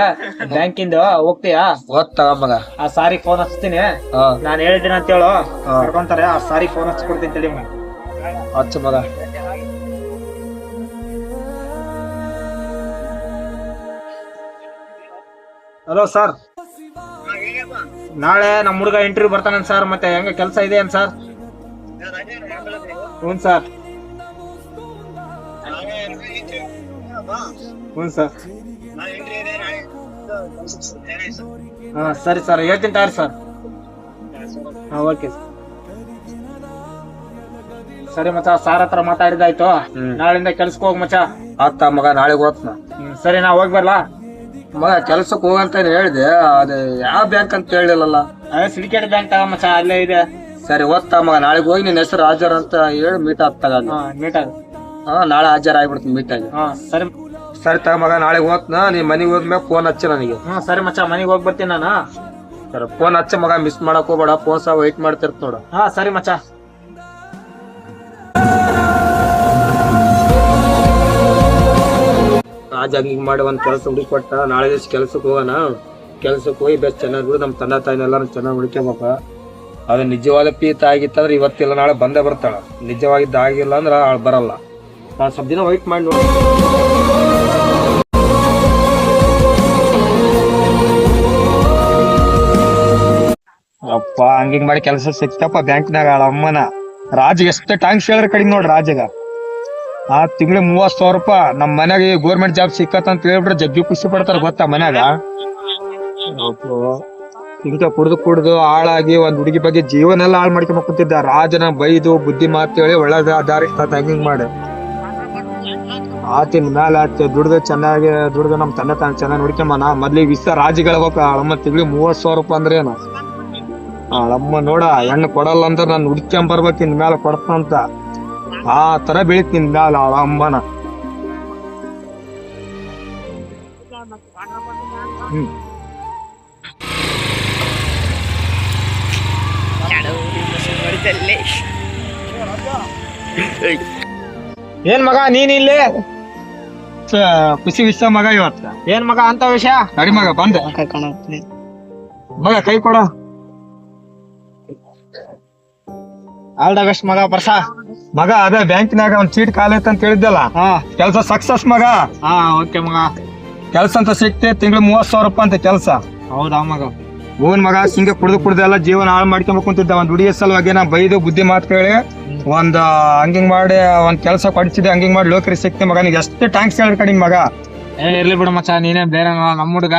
ಬ್ಯಾಂಕಿಂದು, ಹೋಗ್ತೀಯಾ? ಓದ್ತಗ ಮಗ. ಆ ಸಾರಿ ಫೋನ್ ಹಚ್ತೀನಿ. ನಾನ್ ಹೇಳಿದ್ದೀನಿ ಅಂತ ಹೇಳು, ಕರ್ಕೊಂತಾರೆ. ಆ ಸಾರಿ ಫೋನ್ ಹಚ್ಕೊಡ್ತೀನಿ ತಡಿ ಮಗ. ಹಚ್ಚ ಮಗ. ಹಲೋ ಸರ್, ನಾಳೆ ನಮ್ಮ ಹುಡುಗ ಇಂಟರ್ವ್ಯೂ ಬರ್ತಾನ ಸರ್. ಮತ್ತೆ ಹೆಂಗ ಕೆಲಸ ಇದೆ ಏನ್ ಸರ್? ಹ್ಞೂ ಸರ್, ಹ್ಞೂ ಸರ್. ಹಾ ಸರಿ ಸರ್, ಹೇಳ್ತೀನಿ ತಯಾರಿ ಸರ್. ಹಾ ಓಕೆ ಸರ್. ಸರಿ ಮಚ್ಚ, ಸಾರ್ ಹತ್ರ ಮಾತಾಡಿದಾಯ್ತು. ನಾಳಿಂದ ಕೆಲ್ಸಕ್ಕೆ ಹೋಗ್ ಮಚ್ಚ. ಆತ ಮಗ, ನಾಳೆಗೆ ಓದ್ನ. ಸರಿ, ನಾ ಹೋಗಿ ಬರ್ಲಾ ಮಗ? ಕೆಲ್ಸಕ್ಕೆ ಹೋಗಂತ ಹೇಳಿದೆ, ಅದೇ ಯಾವ ಬ್ಯಾಂಕ್ ಅಂತ ಹೇಳಿಲ್ಲಲ್ಲ. ಸಿಂಡಿಕೇಟ್ ಬ್ಯಾಂಕ್ ತಗ ಮಚ್ಚ, ಅಲ್ಲೇ ಇದೆ. ಸರಿ ಓದ್ತಾ ಮಗ. ನಾಳೆಗೆ ಹೋಗಿ ನಿನ್ನ ಹೆಸರು ಹಾಜರ್ ಅಂತ ಹೇಳಿ ಮೀಟ್ ಆಗ್ತಾಗ. ಮೀಟ್ ಆಗ. ನಾಳೆ ಹಾಜರ್ ಆಗ್ಬಿಡ್ತೀನಿ ಮೀಟ್ ಆಗಿ. ಸರಿ ಸರಿ ತಗ ಮಗ, ನಾಳೆಗೆ ಓದ್ನ. ನೀ ಮನೆಗೆ ಹೋದ್ಮೇಲೆ ಫೋನ್ ಹಚ್ಚ ನನಗೆ. ಸರಿ ಮಚ್ಚ, ಮನೆಗೆ ಹೋಗಿ ಬರ್ತೀನಿ ನಾನು. ಸರಿ, ಫೋನ್ ಹಚ್ಚ ಮಗ, ಮಿಸ್ ಮಾಡಕ್ ಹೋಗ್ಬೇಡ. ಫೋನ್ ಸಹ ವೆಯ್ಟ್ ಮಾಡ್ತಿರ್ತ ನೋಡ. ಸರಿ ಮಚ್ಚ. ರಾಜ ಹಂಗಿಂಗ್ ಮಾಡಿ ಒಂದ್ ಕೆಲಸ ಹುಡುಕೊಟ್ಟ. ನಾಳೆ ದಿವಸ ಕೆಲ್ಸಕ್ಕೆ ಹೋಗೋಣ. ಕೆಲ್ಸಕ್ಕೆ ಹೋಗಿ ಬೆಸ್ಟ್ ಚೆನ್ನಾಗಿ ಬಿಡು. ನಮ್ಮ ತಂದೆ ತಾಯಿನೆಲ್ಲಾರು ಚೆನ್ನಾಗಿ ಹುಡುಕ್ಯಬೇಕ. ಅದು ನಿಜವಾದ ಪೀತ ಆಗಿತ್ತಂದ್ರೆ ಇವತ್ತಿಲ್ಲ ನಾಳೆ ಬಂದೇ ಬರ್ತಾಳ. ನಿಜವಾಗಿದ್ದ ಆಗಿಲ್ಲ ಅಂದ್ರೆ ಅವಳು ಬರಲ್ಲ. ನಾನು ಸ್ವಲ್ಪ ದಿನ ವೆಯ್ಟ್ ಮಾಡಿ ನೋಡಿ. ಅಪ್ಪ, ಹಂಗಿಂಗ್ ಮಾಡಿ ಕೆಲಸ ಸಿಕ್ತಪ್ಪ ಬ್ಯಾಂಕ್ನಾಗ. ಅಮ್ಮನ ರಾಜ್ ಎಷ್ಟು ಟ್ಯಾಂಕ್ಸ್ ಹೇಳಿದ್ರೆ ಕಡಿಮೆ ನೋಡ್ರಿ. ರಾಜಗ ಆ ತಿಂಗ್ಳಿಗೆ 30,000 ರೂಪಾಯಿ. ನಮ್ ಮನ್ಯಾಗ ಗೋರ್ಮೆಂಟ್ ಜಾಬ್ ಸಿಕ್ಕತ್ತ ಅಂತ ಹೇಳ್ಬಿಟ್ರೆ ಜಗ್ಗಿ ಖುಷಿ ಪಡ್ತಾರ ಗೊತ್ತಾ ಮನ್ಯಾಗ. ಇಂಕ ಕುಡ್ದು ಹಾಳಾಗಿ ಒಂದ್ ಹುಡುಗಿ ಬಗ್ಗೆ ಜೀವನ ಎಲ್ಲ ಹಾಳು ಮಾಡ್ಕೊಂಡ್ ಕುಂತಿದ್ದ. ರಾಜನ ಬೈದು ಬುದ್ಧಿ ಮಾತು ಹೇಳಿ ಒಳ್ಳೆ ದಾರಿ ಹಂಗಿಂಗ್ ಮಾಡಿ. ಆತಿನ ಮ್ಯಾಲ ದುಡ್ದು ಚೆನ್ನಾಗಿ ದುಡ್ದು ನಮ್ ತಂದೆ ತಾನು ಚೆನ್ನಾಗಿ ನೋಡ್ಕೊಂಬನ ಮೊದ್ಲಿಗೆ ವಿಸ ರಾಜಿಗಳ ಅಳಮ್ಮ ತಿಂಗ್ಳಿಗೆ 30,000 ರೂಪಾಯಿ ಅಂದ್ರೆ ಏನು ಅಳಮ್ಮ ನೋಡ ಹೆಣ್ಣು ಕೊಡಲ್ಲ ಅಂದ್ರೆ ನಾನು ಹುಡ್ಕೊಂಡ್ ಬರ್ಬೇಕು ಇನ್ ಮ್ಯಾಲ ಕೊಡ್ತಂತ ಆ ತರ ಬೆಳಿತೀನಿ ಮ್ಯಾಲ ಅಳಮ್ಮನ. ಏನ್ ಮಗ ನೀನ್ ಇಲ್ಲಿ ಖುಷಿ ವಿಷಯ ಮಗ ಇವತ್ತ. ಏನ್ ಮಗ ಅಂತ ವಿಷಯ? ನಡಿ ಮಗ ಬಂದೆ ಮಗ ಕೈ ಕೊಡ. ಆಲ್ ದ ಬೆಸ್ಟ್ ಮಗ ಬರ್ಸ. ಮಗ ಅದೇ ಬ್ಯಾಂಕಿನಾಗ ಒಂದ್ ಚೀಟ್ ಖಾಲಿ ಐತೆ ಅಂತ ಹೇಳಿದ್ದಲ್ಲ, ಕೆಲ್ಸ ಸಕ್ಸಸ್ ಮಗ. ಓಕೆ ಮಗ. ಕೆಲ್ಸ ಅಂತ ಸಿಕ್ತೆ, ತಿಂಗಳು 30,000 ರೂಪಾಯಿ ಅಂತ ಕೆಲ್ಸ. ಹೌದಾ ಮಗ? ಹೂನ್ ಮಗ, ಹಿಂಗೆ ಕುಡ್ದು ಎಲ್ಲ ಜೀವನ ಹಾಳು ಮಾಡ್ಕೊಂಬೇಕು ಅಂತಿದ್ದ. ಒಂದ್ ಹುಡುಗಿ ಸಲುವಾಗಿ ನಾ ಬೈದು ಬುದ್ಧಿ ಮಾತು ಕೇಳಿ ಒಂದ್ ಹಂಗಿಂಗ್ ಮಾಡಿ ಒಂದ್ ಕೆಲ್ಸ ಕೊಡಿಸಿದೆ. ಹಂಗಿಂಗ್ ಮಾಡಿ ಲೋಕರಿ ಸಿಕ್ತಿ ಮಗ. ನೀಗ ಎಷ್ಟು ಟ್ಯಾಂಕ್ಸ್ ಹೇಳಿ ಕಡಿಂಗ್ ಮಗ. ಇರ್ಲಿ ಬಿಡು ಮಚ್ಚ, ನೀನೇ ಬೇರೆ ನಮ್ಮ ಹುಡುಗ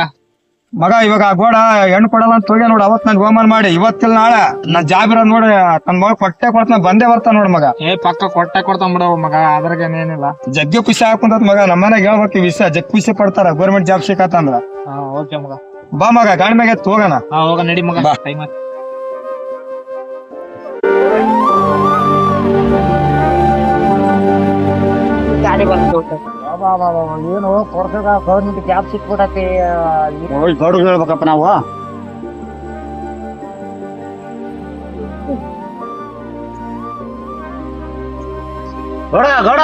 ಮಗ. ಇವಾಗ ಗೋಡ ಹೆಣ್ಣು ಕೊಡಲ್ಲ ಅಂತ ಹೋಗ್ಯ ನೋಡು. ಅವತ್ ನನ್ ಹೋಮನ್ ಮಾಡಿ ಇವತ್ತಿಲ್ಲ ನಾಳೆ ನಾ ಜಾಬಿರ ನೋಡಿ ನನ್ ಮಗ ಕೊಟ್ಟೆ ಕೊಡ್ತಾನ, ಬಂದೇ ಬರ್ತಾನ ನೋಡ್ ಮಗ. ಪಕ್ಕ ಕೊಡ್ತಾನ ಬಿಡೋ ಮಗ, ಅದ್ರಾಗೇನೇನಿಲ್ಲ. ಜಗ್ಗಿ ಖುಷಿ ಹಾಕುಂತ ಮಗ. ನಮ್ಮನೆಗ್ ಹೇಳ್ಬೇಕು ಈ ವಿಷಯ, ಜಗ್ ಖುಷಿ ಪಡ್ತಾರ ಗೌರ್ಮೆಂಟ್ ಜಾಬ್ ಸಿಕ್ಕತ್ತಂದ್ರ. ಓಕೆ ಮಗ, ಬಾ ಮಗ, ಗಾಡಿ ಮ್ಯಾಗ ಎತ್ತು ಹೋಗೋಣ. ಹೋಗ ನಡಿ ಮಗ. ಬಾ. ಟೈಮ್ ಏನು ಕೊಡ್ಸೋದ ಗೌರ್ಮೆಂಟ್ ಜಾಬ್ ಸಿಕ್ಬಿಡತ್ತೆ. ಗೌಡ್ರು ಹೇಳ್ಬೇಕಪ್ಪ ನಾವು. ಗೌಡ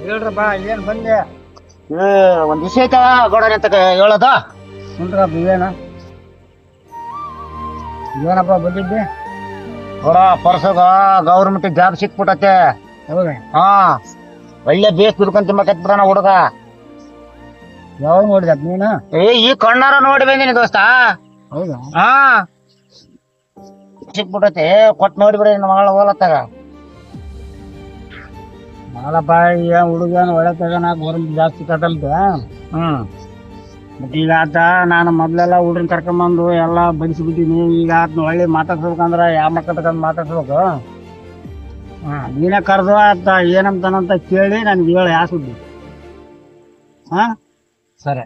ಹೇಳ್ರಪ್ಪ, ಏನ್ ಬಂದೆ? ಒಂದ್ ವಿಷಯ ಐತ ಗೌಡನ ಅಂತ ಹೇಳೋದ. ಏನ ಏನಪ್ಪ ಬಂದಿದ್ದೆ? ಗೌಡ ಪರ್ಸೋಗ ಗೌರ್ಮೆಂಟ್ ಜಾಬ್ ಸಿಕ್ಬಿಟ್ಟತೆ. ಹೌದಾ? ಹಾ, ಒಳ್ಳೆ ಬೇಸ್ ದುಡ್ಕೊಂಡ್ ತಿಂಬಕತ್ಬಿಡಣ ಹುಡುಗ. ಯಾವಾಗ ನೋಡಿದ ನೀನು? ಈ ಕಣ್ಣಾರ ನೋಡಿ ಬಂದಿನಿ ದೋಸ್ತ. ಹೌದಾ? ಹಾ, ಸಿಕ್ಬಿಟ್ಟತೆ. ಕೊಟ್ ನೋಡಿಬಿಡ ನಮ್ಮ ಮಗಳ ಹೋಲತ್ತಾಗ. ಮಾಡಪ್ಪ, ಏನ್ ಹುಡುಗನ ಒಳ್ಳೆ ತಗೋಣ, ಗೌರ್ಮೆಂಟ್ ಜಾಬ್ ಸಿಕ್ಕತ್ತಲ್ತ. ಮತ್ತೆ ಈಗ ಆತ ನಾನು ಮೊದ್ಲೆಲ್ಲ ಹುಡುಗನ್ ಕರ್ಕೊಂಬಂದು ಎಲ್ಲ ಬಡಿಸಿಬಿಟ್ಟಿನಿ. ಈಗ ಆತನ ಒಳ್ಳೆ ಮಾತಾಡ್ಸ್ಬೇಕಂದ್ರ ಯಾವ ಮಕ್ಕಳ ತಗೊಂಡ್ ಮಾತಾಡ್ಸ್ಬೇಕು. ನೀನೇ ಕರೆದು ಆತ ಏನಂತಾನಂತ ಕೇಳಿ ನನ್ಗೆ ಹೇಳಿ ಯಾವ ಸುದ್ದಿ. ಹಾ ಸರಿ.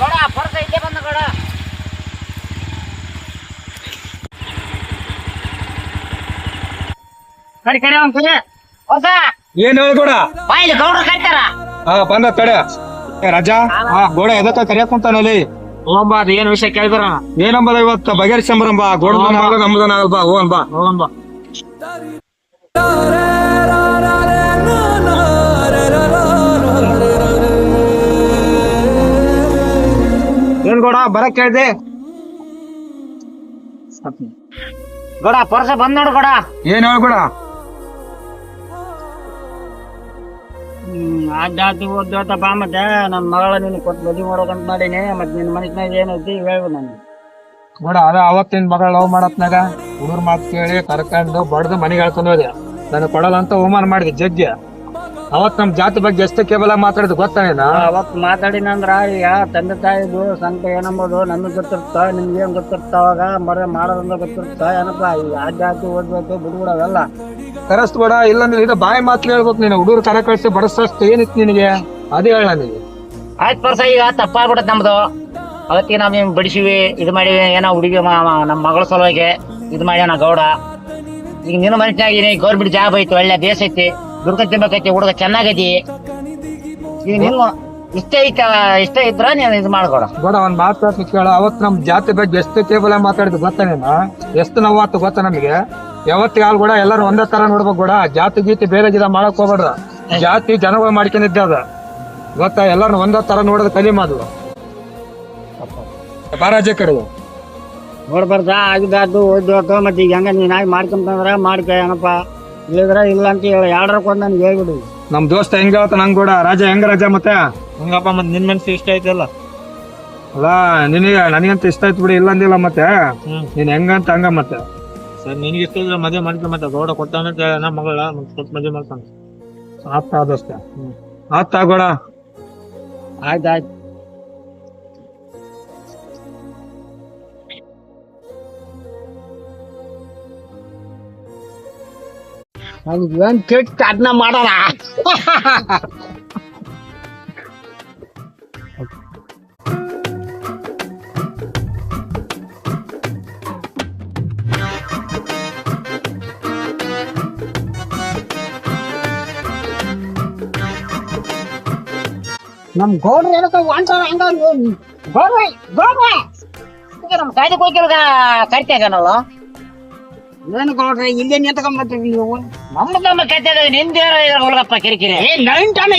ಗೌಡ ಪರ್ಸ ಇಲ್ಲೇ ಬಂದ ಗೌಡ. ಕಡಿ ಕಡಿ ಅವ್ನ್ ಕಡಿ. ಹೊಸ ಏನ್ ಹೇಳ್ಕೊಡ? ಬಾಯಿಲಿ ಗೌಡ್ರು ಕರಿತಾರ. ಬಂದ ತಡೆ. ರಾಜಾ, ಗೋಡ ಎದಕ್ಕ ಕರಿಯಾಕ ಕುಂತಾನಲ್ಲಿ? ಹೋಗಂಬ, ಅದ್ ಏನ್ ವಿಷಯ ಕೇಳಿದ್ರ ಏನಂಬದ ಇವತ್ತ ಬಗೆಹರಿಸಂಬರಂಬ. ಗೋಡ ನಮ್ದನ ಬಾ, ಹೋಗನ್ ಬಾ. ಹೋಗಂಬ. ಏನ್ ಗೌಡ ಬರಕ್ ಕೇಳ್ದೆ? ಗೌಡ ಪರ್ಸ ಬಂದ್ ನೋಡು ಗೌಡ. ಏನ್ ಹೇಳ್ಕೊಡ? ಆದ್ಯಾತಿ ಓದ್ತ ಬಾ. ಮತ್ತೆ ನನ್ ಮಗಳ ನಿನ್ ಕೊಟ್ಟು ಮದ್ವಿ ಮಾಡೋಕಂತ ಮಾಡೀನಿ. ಮತ್ತೆ ನಿನ್ ಮನಸ್ನಾಗ ಏನೈತಿ ಹೇಳ್ಬಿಡು ನನ್ಗೆ. ಗೌಡ ಅದ ಅವತ್ತಿನ ಮಗಳ ಲವ್ ಮಾಡತ್ನಾಗ ಹುಡುಗರ್ ಮಾತು ಕೇಳಿ ಕರ್ಕೊಂಡು ಬಡ್ದು ಮನೆಗೆ ಹೇಳ್ಕೊಂಡು ಹೋದೆ. ನನಗೆ ಕೊಡಲ್ಲ ಅಂತ ಅವಮಾನ ಮಾಡಿದೆ ಜಗ್ಗಿ. ಅವತ್ ನಮ್ ಜಾತಿ ಬಗ್ಗೆ ಎಷ್ಟು ಕೇವಲ ಮಾತಾಡಿದ್ ಗೊತ್ತಾನೇನ? ಅವತ್ ಮಾತಾಡಿನಂದ್ರ ಈಗ ತಂದೆ ತಾಯಿದು ಸಂಕಟ ಏನಂಬೋದು ನಮಗ್ ಗೊತ್ತಿರ್ತ, ನಿಮ್ಗೆ ಏನ್ ಗೊತ್ತಿರ್ತ. ಅವಾಗ ಮರ ಮಾಡೋದಂದ್ರೆ ಗೊತ್ತಿರ್ತ ಏನಪ್ಪಾ. ಈಗ ಆದ್ಯಾತಿ ಓದ್ಬೇಕು ಬಿಡ್ಬಿಡೋದಲ್ಲ. ಕರೆಸ್ಟ್ ಬೇಡ, ಇಲ್ಲಂದ್ರೆ ಇದು ಬಾಯಿ ಮಾತ್ರ ಹೇಳ್ಬೇಕು. ನೀನು ಹುಡುಗರು ಕರೆ ಕಳಿಸಿ ಬಡಸಷ್ಟು ಏನಿತ್ತು ನಿನಗೆ ಅದೇ ಹೇಳ ನನಗೆ. ಆಯ್ತು ಪರ್ಸ, ಈಗ ತಪ್ಪಾಗ್ಬಿಡತ್ ನಮ್ದು. ಅವತ್ತಿಗೆ ನಾವ್ ನಿಮ್ ಬಡಿಸಿವಿ, ಇದು ಮಾಡಿವಿ. ಏನೋ ಹುಡುಗಿ ನಮ್ಮ ಮಗಳ ಸಲುವಾಗಿ ಇದು ಮಾಡ್ಯಾನ ಗೌಡ. ಈಗ ನಿನ್ನ ಮನಸ್ಸಿನಾಗ ಗೌರ್ಮೆಂಟ್ ಜಾಬ್ ಐತಿ, ಒಳ್ಳೆ ದೇಶ ಐತಿ, ದುಡ್ಕೊಂಡ್ ತಿನ್ಬೇಕೈತಿ, ಹುಡುಗ ಚೆನ್ನಾಗೈತಿ. ಈಗ ನಿನ್ನ ಇಷ್ಟ ಇದ್ರ ನೀನ್ ಇದು ಮಾಡ್ಕೊಡ. ಬೇಡ, ಒಂದ್ ಮಾತು ಕೇಳ. ಅವತ್ ನಮ್ ಜಾತಿ ಬಗ್ಗೆ ಎಷ್ಟು ಕೇವಲ ಮಾತಾಡಿದ್ ಗೊತ್ತಾನೇನ? ಎಷ್ಟು ನೋವಾತು ಗೊತ್ತಾ ನಮಗೆ? ಯಾವತ್ತಿಗೆ ಹಾಲ್ ಕೂಡ ಎಲ್ಲಾರು ಒಂದೇ ತರ ನೋಡ್ಬೇಕು ಕೂಡ. ಜಾತಿ ಗೀತಿ ಬೇರೆ ಗಿಡ ಮಾಡಕ್ ಹೋಗ್ಬೇಡ್ರ. ಜಾತಿ ಜನಗಳು ಮಾಡ್ಕೊಂಡಿದ್ದೆ ಅದ ಗೊತ್ತಾ. ಎಲ್ಲಾರು ಒಂದೇ ತರ ನೋಡೋದು ಕಲಿ ಮಾಡು. ಬಾರಾಜೆ ಕಡೆ ನೋಡ್ಬಾರ್ದ ಆಗಿದ್ದಾದ್ದು ಓದ್ಬೇಕು. ಮತ್ತೆ ಈಗ ಹೆಂಗ ನೀನ್ ಆಗಿ ಮಾಡ್ಕೊಂತಂದ್ರ ಮಾಡ್ಕ ಏನಪ್ಪ, ಇಲ್ಲಿದ್ರ ಇಲ್ಲ ಅಂತ ಹೇಳಿ ಎರಡರಕ್ಕೊಂದ್ ನನ್ಗೆ ಹೇಳ್ಬಿಡು. ನಮ್ ದೋಸ್ತ ಹೆಂಗ ಹೇಳ್ತಾನ ಹಂಗ ಕೂಡ. ರಾಜ ಹೆಂಗ ರಾಜ? ಮತ್ತೆ ಹಂಗಪ್ಪ, ಮತ್ ನಿನ್ ಮನ್ಸಿ ಇಷ್ಟ ಐತಲ್ಲ. ಅಲ್ಲ ನಿನಗೆ ನನಗಂತ ಇಷ್ಟ ಆಯ್ತು ಬಿಡಿ, ಇಲ್ಲಂದಿಲ್ಲ. ಮತ್ತೆ ನೀನ್ ಹೆಂಗಂತ ಹಂಗ. ಮತ್ತೆ ಸರ್ ನಿನ್ಗೆ ಇಷ್ಟ ಇದ್ರೆ ಮದುವೆ ಮಾಡ್ತೀನಿ. ಮತ್ತೆ ಗೌಡ ಕೊಟ್ಟಾನ ನಮ್ಮ ಮಗಳ ಸ್ವಲ್ಪ ಮದುವೆ ಮಾಡ್ತಾನೆ. ಆತ ದೋಸ್ತ, ಆತ ಗೋಡ. ಆಯ್ತಾಯ್ತು. ನನಗೆ ಏನ್ ಕೆಟ್ಟ ಅದನ್ನ ಮಾಡೋಣ. ನಮ್ ಗೌಡ್ರು ಏನಕ್ಕ ವಾಂಟಾರ ಹಂಗ ಗೌಡ್ರ ನಮ್ ಕಾಯ್ದೆ ಹೋಗಿಲ್ಗ ಕರಿತಾಗನಲ್ಲ. ಏನು ಗೌಡ್ರೆ ಇಲ್ಲೇ ನಿಂತ್ಕೊಂಡ್ಬರ್ತೀವಿ ನೀವು. ನಮ್ಮ ಕರಿತಾಗ ನಿಂದ ಹೊಲಗಪ್ಪ ಕಿರಿಕಿರಿ. 9 ಟನ್